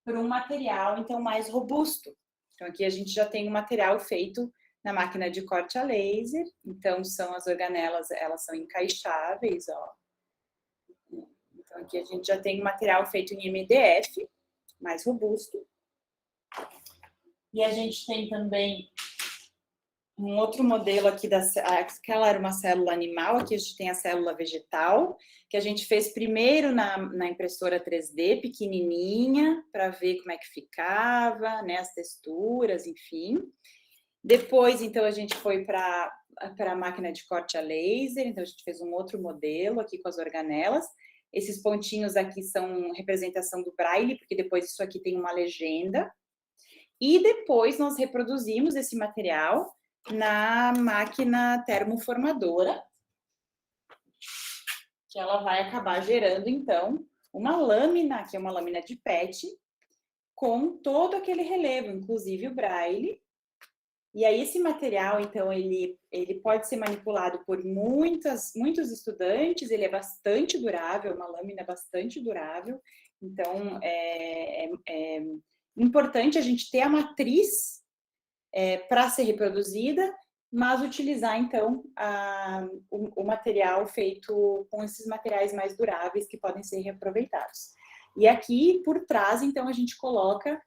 para um material, então, mais robusto. Então, aqui a gente já tem um material feito na máquina de corte a laser. Então, são as organelas, elas são encaixáveis, ó. Então, aqui a gente já tem um material feito em MDF, mais robusto. E a gente tem também um outro modelo aqui, aquela era uma célula animal, aqui a gente tem a célula vegetal, que a gente fez primeiro na impressora 3D, pequenininha, para ver como é que ficava, né, as texturas, enfim. Depois, então, a gente foi para a máquina de corte a laser, então a gente fez um outro modelo aqui com as organelas. Esses pontinhos aqui são representação do braille, porque depois isso aqui tem uma legenda. E depois nós reproduzimos esse material na máquina termoformadora, que ela vai acabar gerando, então, uma lâmina, que é uma lâmina de PET, com todo aquele relevo, inclusive o braille. E aí esse material, então, ele pode ser manipulado por muitos estudantes, ele é bastante durável, uma lâmina bastante durável. Então, é importante a gente ter a matriz para ser reproduzida, mas utilizar, então, o material feito com esses materiais mais duráveis que podem ser reaproveitados. E aqui, por trás, então, a gente coloca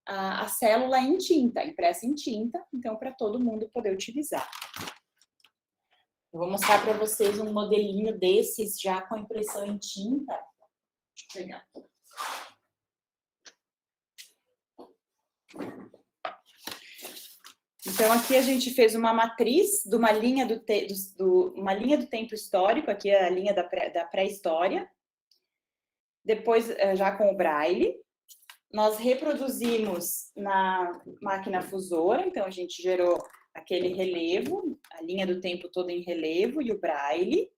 a célula em tinta, impressa em tinta, então, para todo mundo poder utilizar. Eu vou mostrar para vocês um modelinho desses já com impressão em tinta. Deixa eu pegar. Então, aqui a gente fez uma matriz de uma linha uma linha do tempo histórico, aqui é a linha da pré-história. Depois, já com o braille. Nós reproduzimos na máquina fusora, então a gente gerou aquele relevo, a linha do tempo toda em relevo e o braille.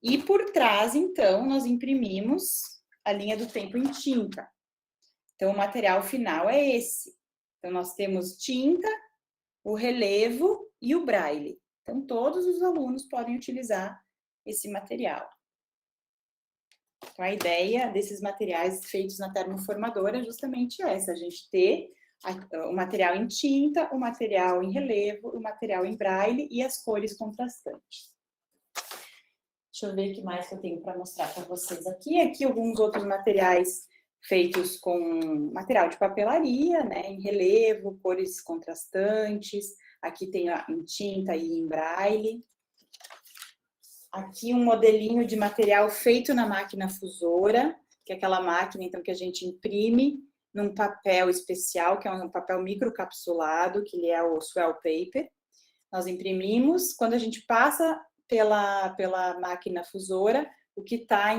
E por trás, então, nós imprimimos a linha do tempo em tinta. Então, o material final é esse. Então, nós temos tinta, o relevo e o braille. Então, todos os alunos podem utilizar esse material. Então, a ideia desses materiais feitos na termoformadora é justamente essa, a gente ter o material em tinta, o material em relevo, o material em braille e as cores contrastantes. Deixa eu ver o que mais que eu tenho para mostrar para vocês aqui. Aqui alguns outros materiais feitos com material de papelaria, né, em relevo, cores contrastantes. Aqui tem em tinta e em braille. Aqui um modelinho de material feito na máquina fusora, que é aquela máquina, então, que a gente imprime num papel especial, que é um papel microcapsulado, que ele é o swell paper. Nós imprimimos, quando a gente passa pela máquina fusora, o que está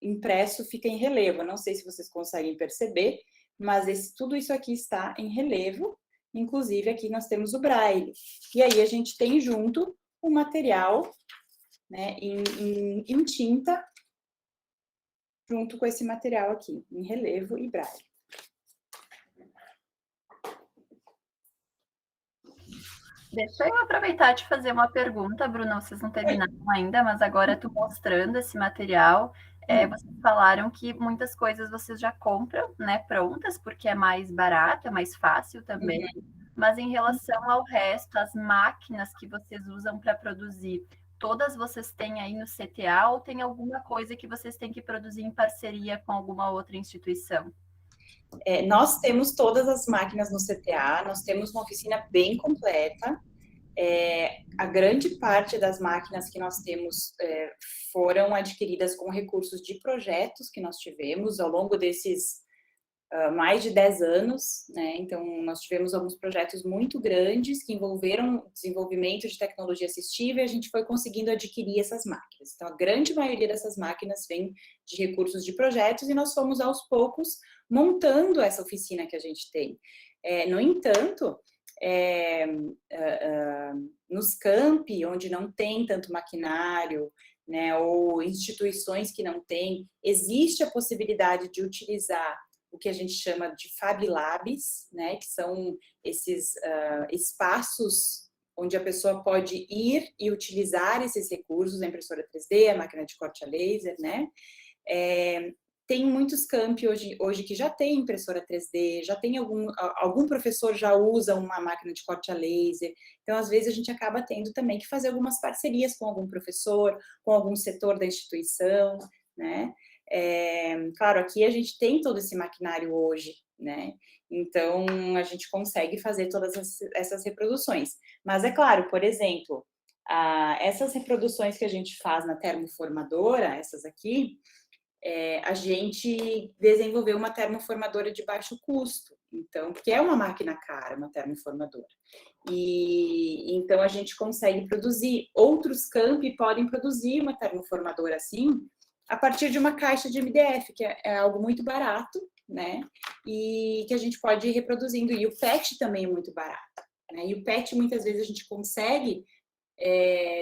impresso fica em relevo. Não sei se vocês conseguem perceber, mas tudo isso aqui está em relevo, inclusive aqui nós temos o braille. E aí a gente tem junto o material, né, em tinta, junto com esse material aqui, em relevo e braille. Deixa eu aproveitar e te fazer uma pergunta, Bruna. Vocês não terminaram ainda, mas agora tu mostrando esse material, vocês falaram que muitas coisas vocês já compram, né, prontas, porque é mais barato, é mais fácil também. Mas em relação ao resto, as máquinas que vocês usam para produzir, todas vocês têm aí no CTA ou tem alguma coisa que vocês têm que produzir em parceria com alguma outra instituição? Nós temos todas as máquinas no CTA, nós temos uma oficina bem completa. A grande parte das máquinas que nós temos foram adquiridas com recursos de projetos que nós tivemos ao longo desses mais de 10 anos, né? Então, nós tivemos alguns projetos muito grandes que envolveram desenvolvimento de tecnologia assistiva e a gente foi conseguindo adquirir essas máquinas. Então, a grande maioria dessas máquinas vem de recursos de projetos e nós fomos, aos poucos, montando essa oficina que a gente tem. No entanto, nos campi, onde não tem tanto maquinário, né, ou instituições que não têm, existe a possibilidade de utilizar o que a gente chama de Fab Labs, né, que são esses espaços onde a pessoa pode ir e utilizar esses recursos, a impressora 3D, a máquina de corte a laser, né. Tem muitos campi hoje que já tem impressora 3D, já tem algum professor já usa uma máquina de corte a laser, então às vezes a gente acaba tendo também que fazer algumas parcerias com algum professor, com algum setor da instituição, né. Claro, aqui a gente tem todo esse maquinário hoje, né? Então, a gente consegue fazer todas essas reproduções. Mas é claro, por exemplo, essas reproduções que a gente faz na termoformadora, essas aqui, a gente desenvolveu uma termoformadora de baixo custo, então, porque é uma máquina cara, uma termoformadora. E então a gente consegue produzir. Outros campi podem produzir uma termoformadora assim, a partir de uma caixa de MDF, que é algo muito barato, né? E que a gente pode ir reproduzindo. E o PET também é muito barato, né? E o PET muitas vezes a gente consegue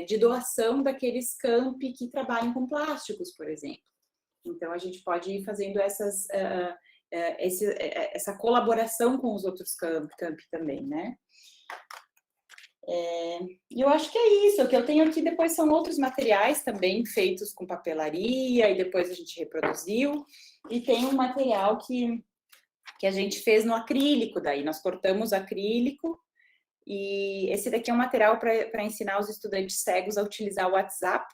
de doação daqueles campi que trabalham com plásticos, por exemplo. Então, a gente pode ir fazendo essa colaboração com os outros campi também, né? E eu acho que é isso. O que eu tenho aqui depois são outros materiais também feitos com papelaria e depois a gente reproduziu. E tem um material que a gente fez no acrílico daí. Nós cortamos acrílico e esse daqui é um material para ensinar os estudantes cegos a utilizar o WhatsApp.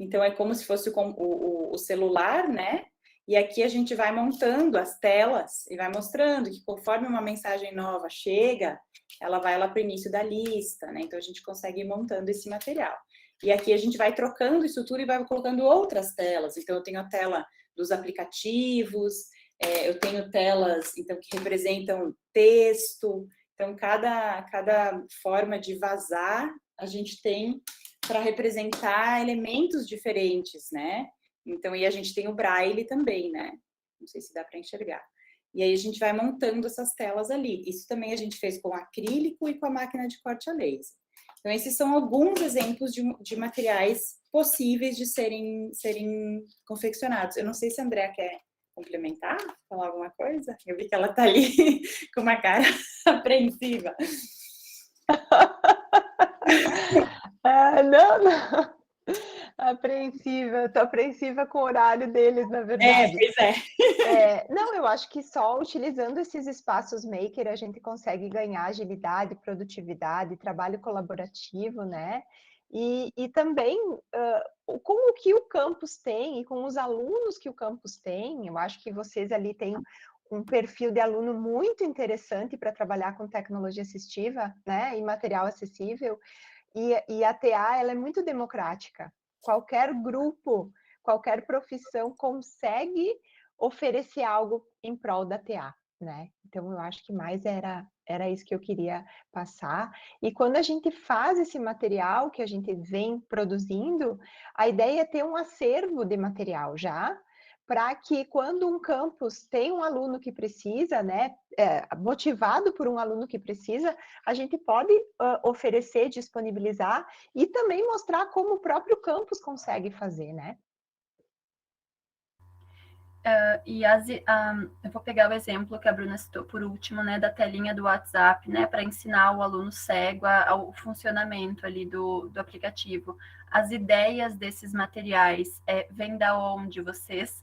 Então, é como se fosse o celular, né? E aqui a gente vai montando as telas e vai mostrando que conforme uma mensagem nova chega, ela vai lá para o início da lista, né? Então, a gente consegue ir montando esse material. E aqui a gente vai trocando isso tudo e vai colocando outras telas. Então, eu tenho a tela dos aplicativos, eu tenho telas então, que representam texto. Então, cada forma de vazar, a gente tem para representar elementos diferentes, né? Então, e a gente tem o braille também, né? Não sei se dá para enxergar. E aí a gente vai montando essas telas ali. Isso também a gente fez com acrílico e com a máquina de corte a laser. Então, esses são alguns exemplos de materiais possíveis de serem confeccionados. Eu não sei se a Andrea quer complementar, falar alguma coisa. Eu vi que ela está ali com uma cara apreensiva. Não. Apreensiva, estou apreensiva com o horário deles, na verdade. Pois é. Não, eu acho que só utilizando esses espaços maker a gente consegue ganhar agilidade, produtividade, trabalho colaborativo, né? E também com o que o campus tem e com os alunos que o campus tem, eu acho que vocês ali têm um perfil de aluno muito interessante para trabalhar com tecnologia assistiva, né? E material acessível. E a TA, ela é muito democrática. Qualquer grupo, qualquer profissão consegue oferecer algo em prol da TA, né? Então, eu acho que mais era isso que eu queria passar. E quando a gente faz esse material que a gente vem produzindo, a ideia é ter um acervo de material já, para que quando um campus tem um aluno que precisa, né, motivado por um aluno que precisa, a gente pode oferecer, disponibilizar e também mostrar como o próprio campus consegue fazer, né? Eu vou pegar o exemplo que a Bruna citou por último, né, da telinha do WhatsApp, né, para ensinar o aluno cego ao funcionamento ali do aplicativo. As ideias desses materiais vêm da onde vocês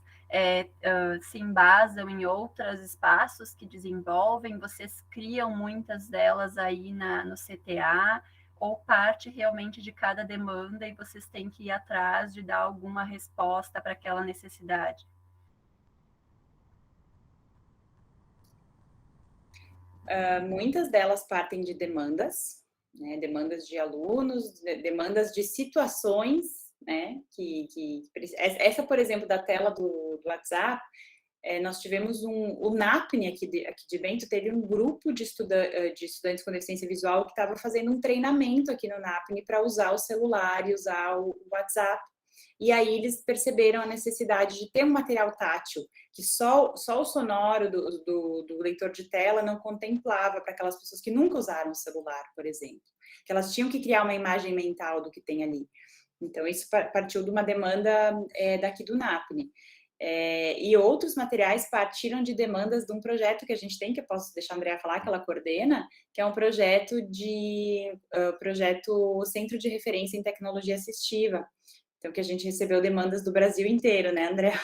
se embasam em outros espaços que desenvolvem, vocês criam muitas delas aí no CTA, ou parte realmente de cada demanda e vocês têm que ir atrás de dar alguma resposta para aquela necessidade? Muitas delas partem de demandas, né? Demandas de alunos, demandas de situações, né? Essa, por exemplo, da tela do WhatsApp, nós tivemos o NAPNE aqui de Bento, teve um grupo de estudantes com deficiência visual que estava fazendo um treinamento aqui no NAPNE para usar o celular e usar o WhatsApp. E aí eles perceberam a necessidade de ter um material tátil, que só o sonoro do leitor de tela não contemplava para aquelas pessoas que nunca usaram o celular, por exemplo. Que elas tinham que criar uma imagem mental do que tem ali. Então, isso partiu de uma demanda daqui do NAPNE. E outros materiais partiram de demandas de um projeto que a gente tem, que eu posso deixar a Andrea falar, que ela coordena, que é um projeto projeto Centro de Referência em Tecnologia Assistiva. Então, que a gente recebeu demandas do Brasil inteiro, né, Andrea?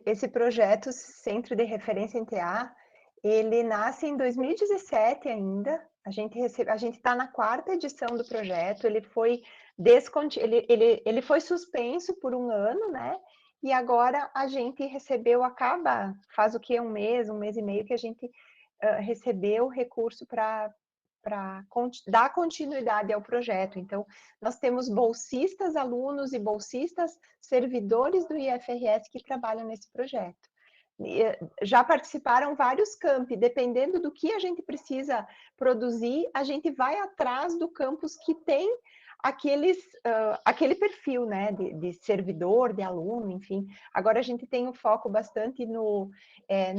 Esse projeto Centro de Referência em TA, ele nasce em 2017 ainda. A gente está na 4ª edição do projeto. Ele foi ele foi suspenso por um ano, né? e agora a gente recebeu, faz o que, um mês e meio que a gente recebeu recurso para dar continuidade ao projeto. Então, nós temos bolsistas, alunos e bolsistas, servidores do IFRS que trabalham nesse projeto. Já participaram vários campi, dependendo do que a gente precisa produzir, a gente vai atrás do campus que tem aquele perfil, né, de servidor, de aluno, enfim. Agora a gente tem um foco bastante no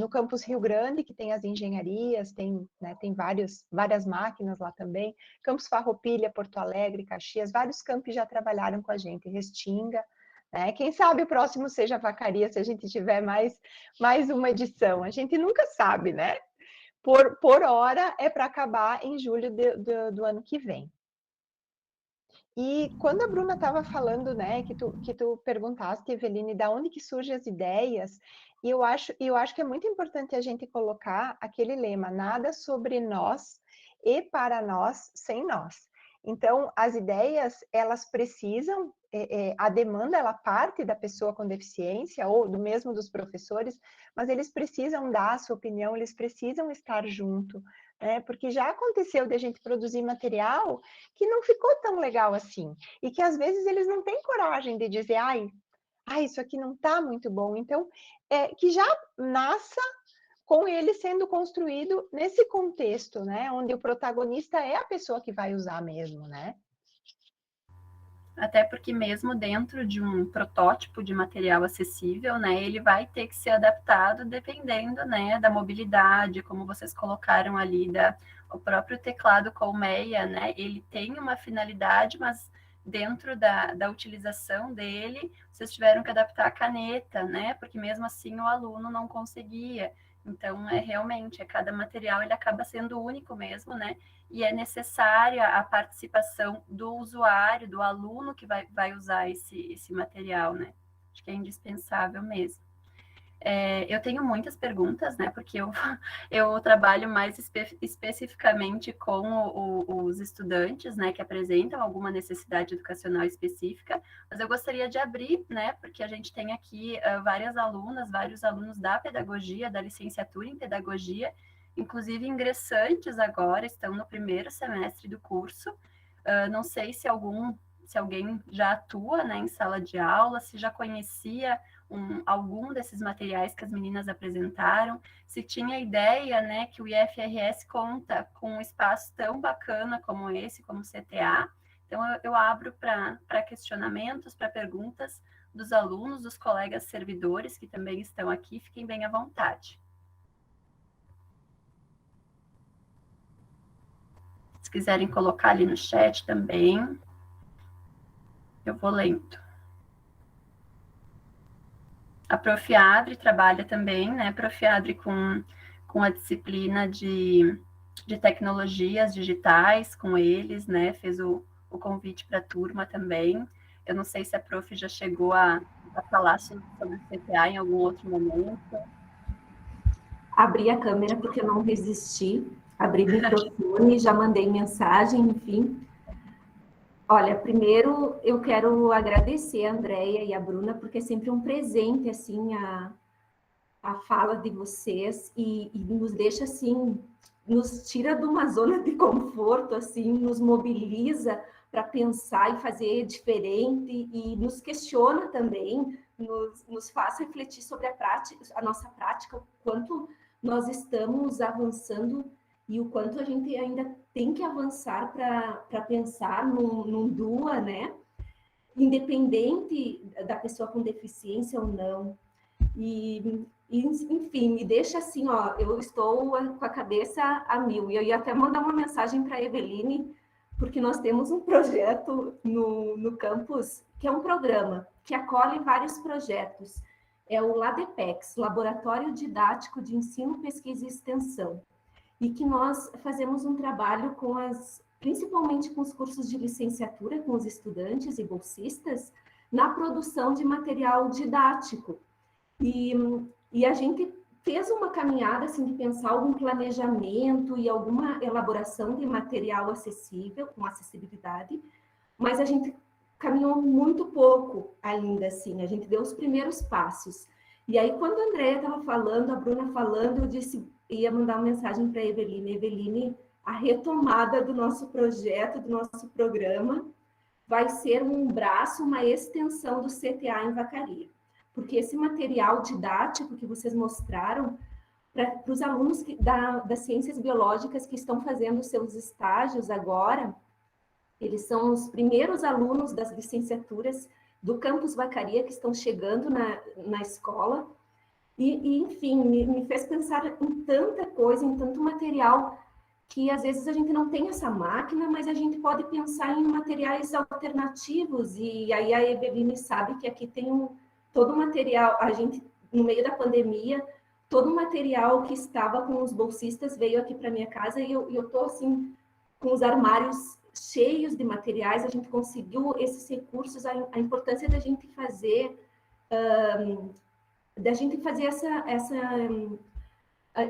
campus Rio Grande, que tem as engenharias, tem várias máquinas lá também, campus Farroupilha, Porto Alegre, Caxias, vários campos já trabalharam com a gente, Restinga, né? Quem sabe o próximo seja Vacaria, se a gente tiver mais uma edição, a gente nunca sabe, né? Por hora é para acabar em julho do ano que vem. E quando a Bruna estava falando, né, que tu perguntaste, Eveline, da onde que surgem as ideias, e eu acho que é muito importante a gente colocar aquele lema, nada sobre nós e para nós sem nós. Então, as ideias, elas precisam, a demanda, ela parte da pessoa com deficiência, ou do mesmo dos professores, mas eles precisam dar a sua opinião, eles precisam estar junto, né? Porque já aconteceu de a gente produzir material que não ficou tão legal assim, e que às vezes eles não têm coragem de dizer, isso aqui não está muito bom. Então, que já nasça com ele sendo construído nesse contexto, né, onde o protagonista é a pessoa que vai usar mesmo, né? Até porque mesmo dentro de um protótipo de material acessível, né, ele vai ter que ser adaptado dependendo, né, da mobilidade, como vocês colocaram ali, o próprio teclado colmeia, né, ele tem uma finalidade, mas dentro da utilização dele, vocês tiveram que adaptar a caneta, né, porque mesmo assim o aluno não conseguia. Então, realmente, cada material ele acaba sendo único mesmo, né? E é necessária a participação do usuário, do aluno que vai usar esse material, né? Acho que é indispensável mesmo. Eu tenho muitas perguntas, né? Porque eu trabalho mais especificamente com os estudantes, né? Que apresentam alguma necessidade educacional específica, mas eu gostaria de abrir, né? Porque a gente tem aqui vários alunos da pedagogia, da licenciatura em pedagogia, inclusive ingressantes agora, estão no primeiro semestre do curso. Não sei se alguém já atua, né, em sala de aula, se já conhecia algum desses materiais que as meninas apresentaram, se tinha ideia, né, que o IFRS conta com um espaço tão bacana como esse, como o CTA. Então, eu abro para questionamentos, para perguntas dos alunos, dos colegas servidores que também estão aqui, fiquem bem à vontade. Se quiserem colocar ali no chat também, eu vou lendo. A Prof. Adri trabalha também, né, Prof. Adri, com a disciplina de tecnologias digitais com eles, né, fez o convite para a turma também. Eu não sei se a Prof. já chegou a falar sobre o CTA em algum outro momento. Abri a câmera porque eu não resisti, abri o microfone, já mandei mensagem, enfim. Olha, primeiro eu quero agradecer a Andréia e a Bruna, porque é sempre um presente, assim, a fala de vocês e nos deixa, assim, nos tira de uma zona de conforto, assim, nos mobiliza para pensar e fazer diferente e nos questiona também, nos faz refletir sobre a nossa prática, o quanto nós estamos avançando e o quanto a gente ainda tem que avançar para pensar num DUA, né? Independente da pessoa com deficiência ou não. E, enfim, me deixa assim, ó, eu estou com a cabeça a mil. E eu ia até mandar uma mensagem para a Eveline, porque nós temos um projeto no campus, que é um programa que acolhe vários projetos. É o LADEPEX, Laboratório Didático de Ensino, Pesquisa e Extensão. E que nós fazemos um trabalho principalmente com os cursos de licenciatura, com os estudantes e bolsistas, na produção de material didático. E a gente fez uma caminhada assim, de pensar algum planejamento e alguma elaboração de material acessível, com acessibilidade, mas a gente caminhou muito pouco ainda, assim, a gente deu os primeiros passos. E aí, quando a Andrea estava falando, a Bruna falando, eu disse, ia mandar uma mensagem para a Eveline. Eveline, a retomada do nosso projeto, do nosso programa, vai ser um braço, uma extensão do CTA em Vacaria. Porque esse material didático que vocês mostraram, para os alunos das ciências biológicas que estão fazendo seus estágios agora, eles são os primeiros alunos das licenciaturas do campus Vacaria que estão chegando na escola, enfim, me fez pensar em tanta coisa, em tanto material, que às vezes a gente não tem essa máquina, mas a gente pode pensar em materiais alternativos, e aí a Eveline sabe que aqui tem todo o material, a gente, no meio da pandemia, todo o material que estava com os bolsistas veio aqui para minha casa, e eu estou assim, com os armários cheios de materiais, a gente conseguiu esses recursos, a importância da gente fazer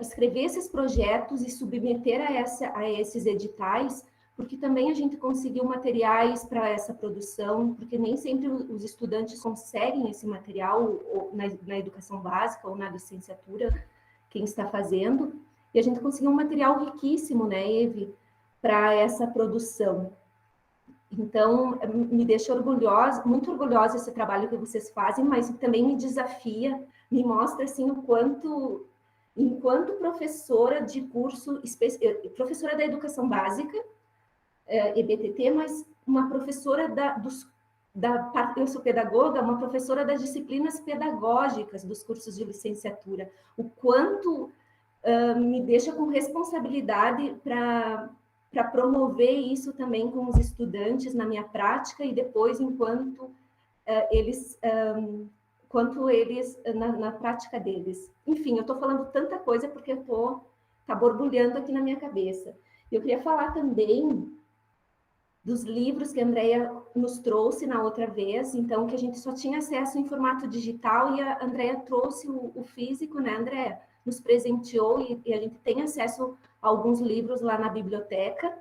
escrever esses projetos e submeter a esses editais, porque também a gente conseguiu materiais para essa produção, porque nem sempre os estudantes conseguem esse material na educação básica ou na licenciatura, quem está fazendo, e a gente conseguiu um material riquíssimo, né, Eve, para essa produção. Então, me deixa orgulhosa, muito orgulhosa esse trabalho que vocês fazem, mas também me desafia, me mostra assim o quanto, enquanto professora de curso, professora da educação básica, EBTT, mas uma professora eu sou pedagoga, uma professora das disciplinas pedagógicas dos cursos de licenciatura, o quanto me deixa com responsabilidade para promover isso também com os estudantes na minha prática e depois enquanto eles na prática deles. Enfim, eu estou falando tanta coisa porque tá borbulhando aqui na minha cabeça. Eu queria falar também dos livros que a Andrea nos trouxe na outra vez, então, que a gente só tinha acesso em formato digital, e a Andrea trouxe o físico, né, Andrea? Nos presenteou, e a gente tem acesso a alguns livros lá na biblioteca,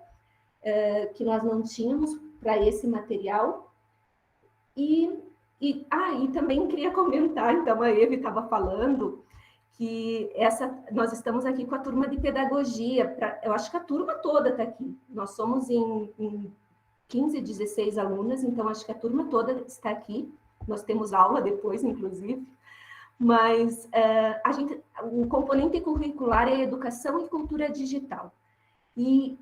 que nós não tínhamos para esse material. E também queria comentar, então, a Eve estava falando, que nós estamos aqui com a turma de pedagogia, eu acho que a turma toda está aqui, nós somos em 15, 16 alunas, então acho que a turma toda está aqui, nós temos aula depois, inclusive, mas o componente curricular é educação e cultura digital, e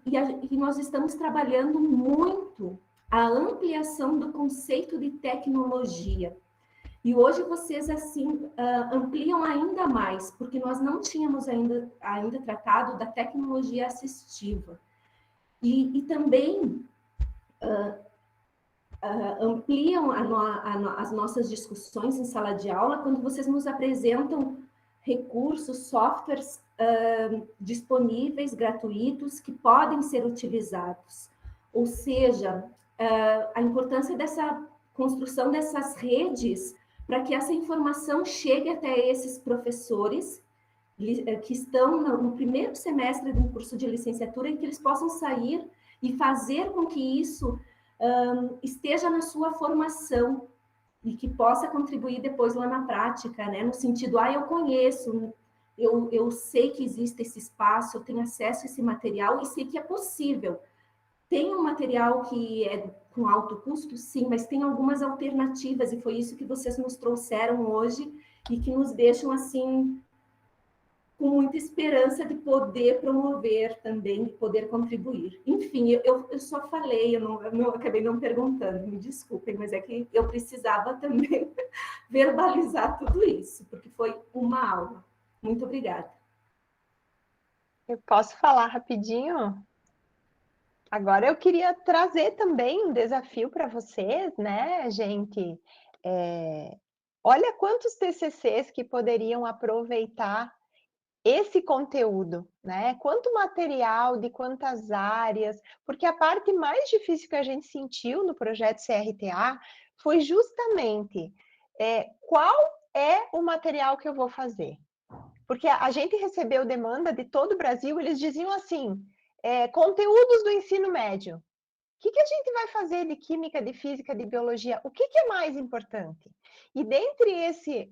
nós estamos trabalhando muito a ampliação do conceito de tecnologia, e hoje vocês, assim, ampliam ainda mais, porque nós não tínhamos ainda tratado da tecnologia assistiva. E também ampliam as nossas discussões em sala de aula quando vocês nos apresentam recursos, softwares disponíveis, gratuitos, que podem ser utilizados. Ou seja, a importância dessa construção dessas redes para que essa informação chegue até esses professores que estão no primeiro semestre de um curso de licenciatura e que eles possam sair e fazer com que isso esteja na sua formação e que possa contribuir depois lá na prática, né? No sentido, eu conheço, eu sei que existe esse espaço, eu tenho acesso a esse material e sei que é possível. Tem um material que é com alto custo, sim, mas tem algumas alternativas, e foi isso que vocês nos trouxeram hoje, e que nos deixam, assim, com muita esperança de poder promover também, de poder contribuir. Enfim, eu só falei, eu acabei não perguntando, me desculpem, mas é que eu precisava também verbalizar tudo isso, porque foi uma aula. Muito obrigada. Eu posso falar rapidinho? Agora eu queria trazer também um desafio para vocês, né, gente? Olha quantos TCCs que poderiam aproveitar esse conteúdo, né? Quanto material, de quantas áreas, porque a parte mais difícil que a gente sentiu no projeto CRTA foi justamente qual é o material que eu vou fazer. Porque a gente recebeu demanda de todo o Brasil, eles diziam assim, conteúdos do ensino médio. que a gente vai fazer de química, de física, de biologia? O que é mais importante? E dentre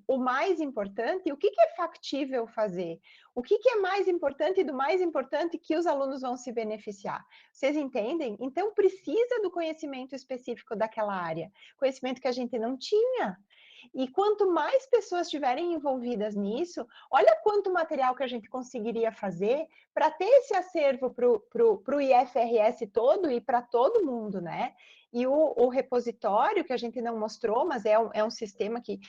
o mais importante, o que é factível fazer? O que é mais importante do mais importante que os alunos vão se beneficiar? Vocês entendem? Então, precisa do conhecimento específico daquela área, conhecimento que a gente não tinha. E quanto mais pessoas estiverem envolvidas nisso, olha quanto material que a gente conseguiria fazer para ter esse acervo para o IFRS todo e para todo mundo, né? E o repositório, que a gente não mostrou, mas é um sistema que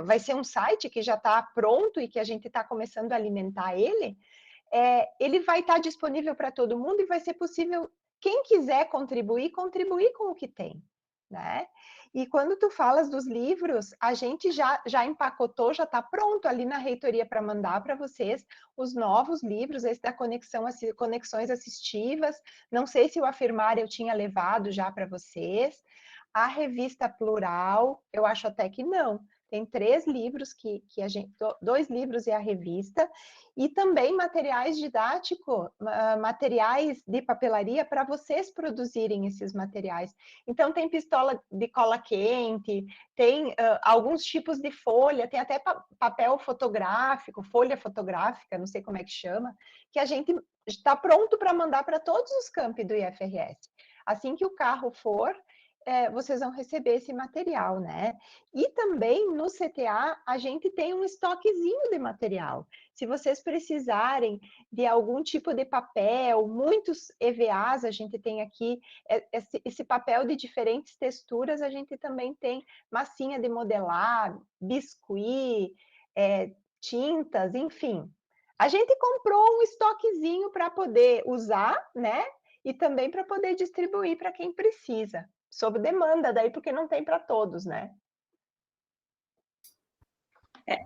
vai ser um site que já está pronto e que a gente está começando a alimentar ele vai estar disponível para todo mundo e vai ser possível, quem quiser contribuir com o que tem, né? E quando tu falas dos livros, a gente já empacotou, já está pronto ali na reitoria para mandar para vocês os novos livros, esse da Conexões Assistivas. Não sei se o Afirmar eu tinha levado já para vocês. A revista Plural, eu acho até que não. Tem 3 livros que a gente, 2 livros e a revista, e também materiais didáticos, materiais de papelaria para vocês produzirem esses materiais. Então, tem pistola de cola quente, tem alguns tipos de folha, tem até papel fotográfico, folha fotográfica, não sei como é que chama, que a gente está pronto para mandar para todos os campi do IFRS. Assim que o carro for, vocês vão receber esse material, né? E também no CTA a gente tem um estoquezinho de material. Se vocês precisarem de algum tipo de papel, muitos EVAs a gente tem aqui, esse papel de diferentes texturas, a gente também tem massinha de modelar, biscuit, tintas, enfim. A gente comprou um estoquezinho para poder usar, né? E também para poder distribuir para quem precisa. Sob demanda daí, porque não tem para todos, né?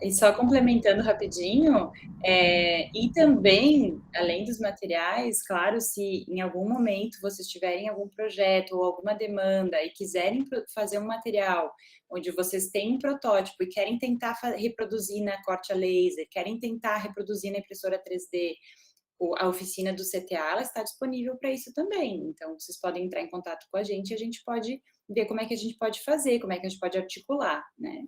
E só complementando rapidinho, e também, além dos materiais, claro, se em algum momento vocês tiverem algum projeto ou alguma demanda e quiserem fazer um material onde vocês têm um protótipo e querem tentar reproduzir na corte a laser, querem tentar reproduzir na impressora 3D, a oficina do CTA ela está disponível para isso também. Então, vocês podem entrar em contato com a gente e a gente pode ver como é que a gente pode fazer, como é que a gente pode articular, né?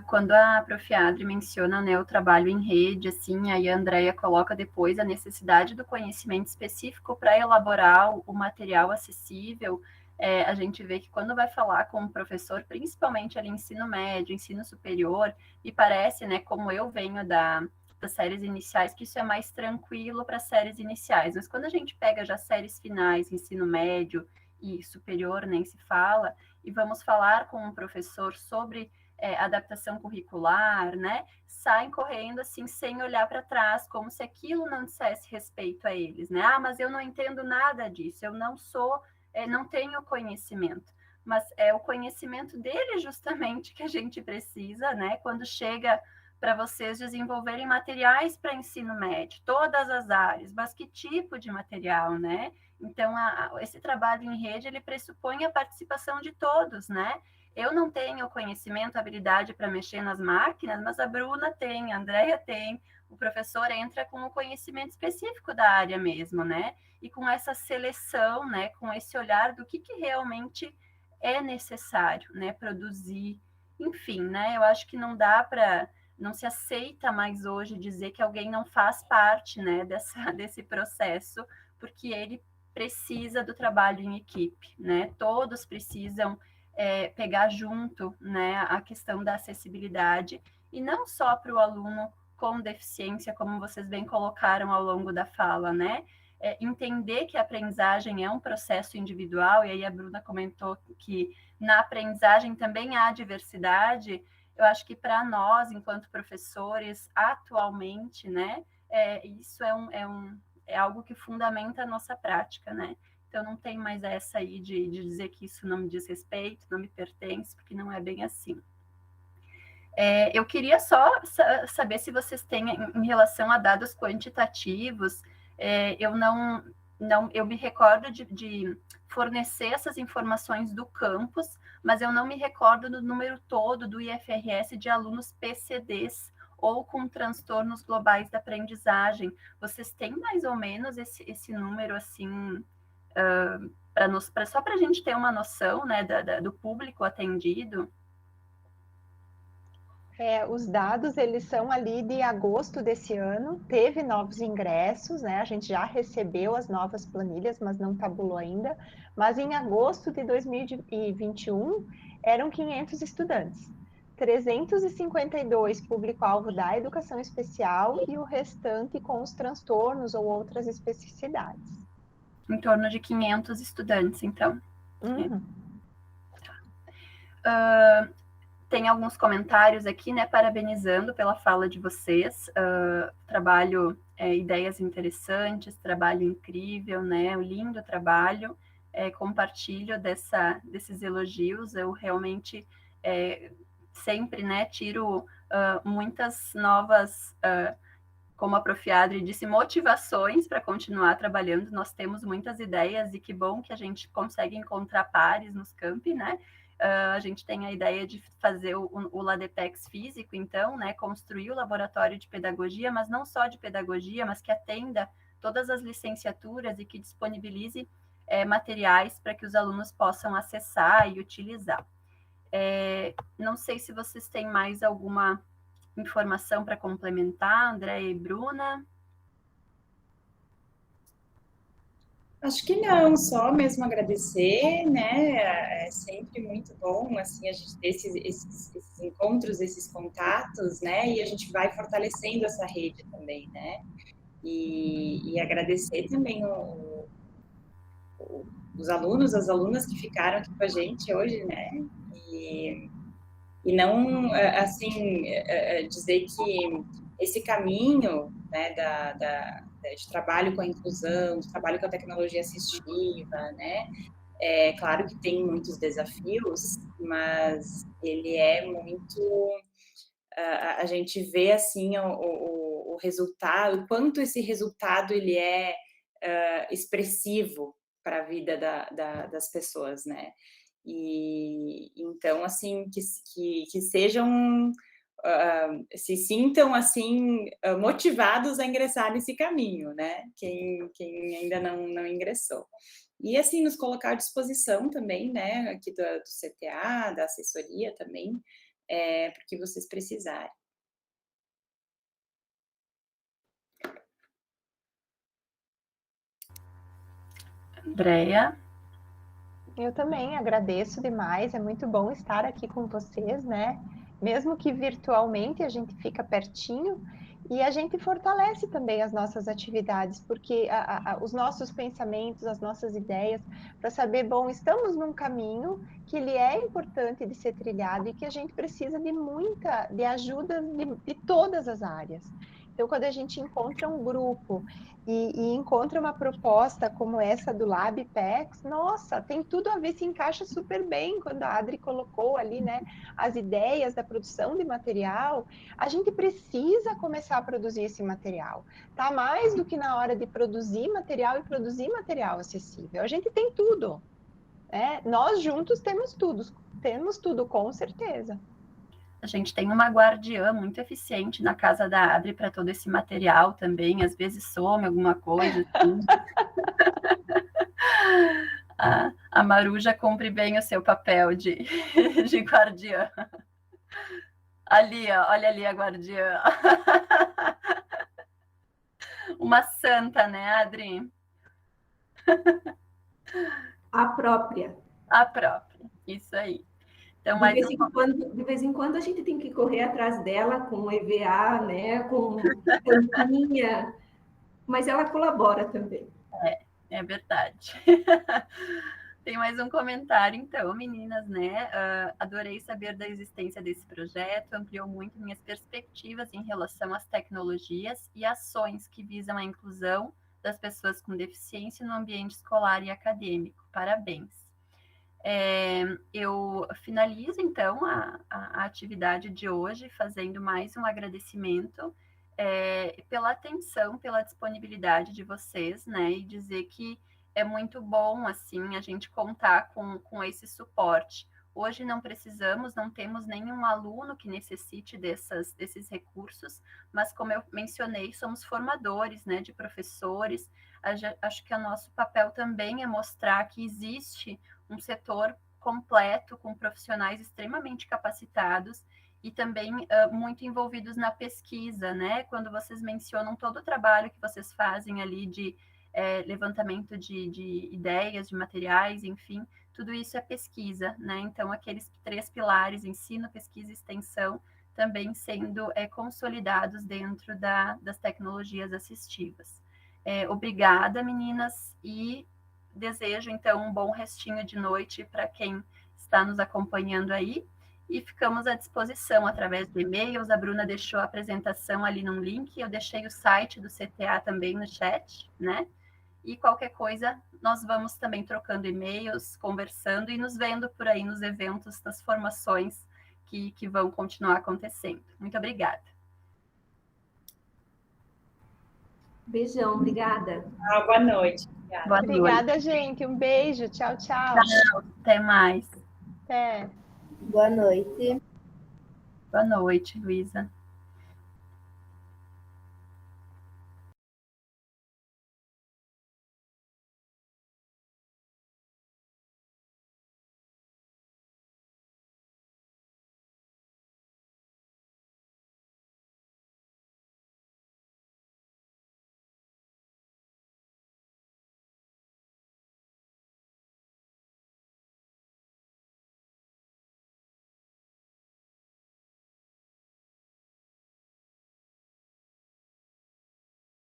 Quando a Prof. Adri menciona, né, o trabalho em rede, assim, aí a Andrea coloca depois a necessidade do conhecimento específico para elaborar o material acessível. A gente vê que quando vai falar com o professor, principalmente ali ensino médio, ensino superior, e parece, né, como eu venho das séries iniciais, que isso é mais tranquilo para séries iniciais. Mas quando a gente pega já séries finais, ensino médio e superior, nem se fala, e vamos falar com um professor sobre adaptação curricular, né, saem correndo assim, sem olhar para trás, como se aquilo não dissesse respeito a eles, né? Ah, mas eu não entendo nada disso, eu não sou, não tenho conhecimento. Mas é o conhecimento dele justamente que a gente precisa, né? Quando chega para vocês desenvolverem materiais para ensino médio, todas as áreas, mas que tipo de material, né? Então, esse trabalho em rede, ele pressupõe a participação de todos, né? Eu não tenho conhecimento, habilidade para mexer nas máquinas, mas a Bruna tem, a Andrea tem, o professor entra com o conhecimento específico da área mesmo, né? E com essa seleção, né? Com esse olhar do que realmente é necessário, né? Produzir, enfim, né? Eu acho que não dá para, não se aceita mais hoje dizer que alguém não faz parte, né? Desse processo, porque ele precisa do trabalho em equipe, né? Todos precisam pegar junto, né, a questão da acessibilidade, e não só para o aluno com deficiência, como vocês bem colocaram ao longo da fala, né? Entender que a aprendizagem é um processo individual, e aí a Bruna comentou que na aprendizagem também há diversidade. Eu acho que para nós, enquanto professores, atualmente, né, isso é algo que fundamenta a nossa prática, né? Então, não tem mais essa aí de dizer que isso não me diz respeito, não me pertence, porque não é bem assim. Eu queria só saber se vocês têm, em relação a dados quantitativos, eu me recordo de fornecer essas informações do campus, mas eu não me recordo do número todo do IFRS de alunos PCDs ou com transtornos globais da aprendizagem. Vocês têm mais ou menos esse número, assim, só para a gente ter uma noção, né, do público atendido. Os dados, eles são ali de agosto desse ano, teve novos ingressos, né? A gente já recebeu as novas planilhas, mas não tabulou ainda. Mas em agosto de 2021, eram 500 estudantes. 352 público-alvo da educação especial e o restante com os transtornos ou outras especificidades. Em torno de 500 estudantes, então. Uhum. Tem alguns comentários aqui, né, parabenizando pela fala de vocês, trabalho, ideias interessantes, trabalho incrível, né, um lindo trabalho, compartilho desses elogios, eu realmente sempre, né, tiro muitas novas, como a Prof. Adri disse, motivações para continuar trabalhando, nós temos muitas ideias e que bom que a gente consegue encontrar pares nos campi, né, a gente tem a ideia de fazer o LADEPEX físico, então, né, construir o laboratório de pedagogia, mas não só de pedagogia, mas que atenda todas as licenciaturas e que disponibilize materiais para que os alunos possam acessar e utilizar. Não sei se vocês têm mais alguma informação para complementar, André e Bruna. Acho que não, só mesmo agradecer, né? É sempre muito bom, assim, a gente ter esses encontros, esses contatos, né? E a gente vai fortalecendo essa rede também, né? E agradecer também os alunos, as alunas que ficaram aqui com a gente hoje, né? E não, assim, dizer que esse caminho, né, de trabalho com a inclusão, de trabalho com a tecnologia assistiva, né, claro que tem muitos desafios, mas ele é muito... a gente vê, assim, o resultado, o quanto esse resultado ele é expressivo para a vida das pessoas, né? E então, assim, que sejam, se sintam, assim, motivados a ingressar nesse caminho, né? Quem ainda não ingressou. E, assim, nos colocar à disposição também, né? Aqui do CTA, da assessoria também, porque vocês precisarem. Andréia? Eu também agradeço demais, é muito bom estar aqui com vocês, né? Mesmo que virtualmente a gente fica pertinho e a gente fortalece também as nossas atividades, porque os nossos pensamentos, as nossas ideias, para saber, bom, estamos num caminho que ele é importante de ser trilhado e que a gente precisa de ajuda de todas as áreas. Então, quando a gente encontra um grupo e encontra uma proposta como essa do LabPEX, nossa, tem tudo a ver, se encaixa super bem quando a Adri colocou ali, né, as ideias da produção de material. A gente precisa começar a produzir esse material, tá? Mais do que na hora de produzir material e produzir material acessível. A gente tem tudo, né? Nós juntos temos tudo, com certeza. A gente tem uma guardiã muito eficiente na casa da Adri para todo esse material também, às vezes some alguma coisa. Assim. A Maru já cumpre bem o seu papel de guardiã. Ali, ó, olha ali a guardiã. Uma santa, né, Adri? A própria. A própria, isso aí. Então, de vez em quando a gente tem que correr atrás dela com EVA, né, com tampinha, mas ela colabora também. É verdade. Tem mais um comentário, então, meninas, né? Adorei saber da existência desse projeto, ampliou muito minhas perspectivas em relação às tecnologias e ações que visam a inclusão das pessoas com deficiência no ambiente escolar e acadêmico. Parabéns. Eu finalizo, então, a atividade de hoje fazendo mais um agradecimento pela atenção, pela disponibilidade de vocês, né, e dizer que é muito bom, assim, a gente contar com esse suporte. Hoje não temos nenhum aluno que necessite desses recursos, mas como eu mencionei, somos formadores, né, de professores, acho que o nosso papel também é mostrar que existe um setor completo, com profissionais extremamente capacitados e também muito envolvidos na pesquisa, né? Quando vocês mencionam todo o trabalho que vocês fazem ali de levantamento de ideias, de materiais, enfim, tudo isso é pesquisa, né? Então, aqueles 3 pilares, ensino, pesquisa e extensão, também sendo consolidados dentro das tecnologias assistivas. Obrigada, meninas, e desejo, então, um bom restinho de noite para quem está nos acompanhando aí, e ficamos à disposição através de e-mails. A Bruna deixou a apresentação ali num link, eu deixei o site do CTA também no chat, né? E qualquer coisa, nós vamos também trocando e-mails, conversando e nos vendo por aí nos eventos, nas formações que vão continuar acontecendo. Muito obrigada. Beijão, obrigada. Boa noite. Obrigada, gente. Um beijo. Tchau, tchau. Tchau, até mais. Até. Boa noite. Boa noite, Luísa.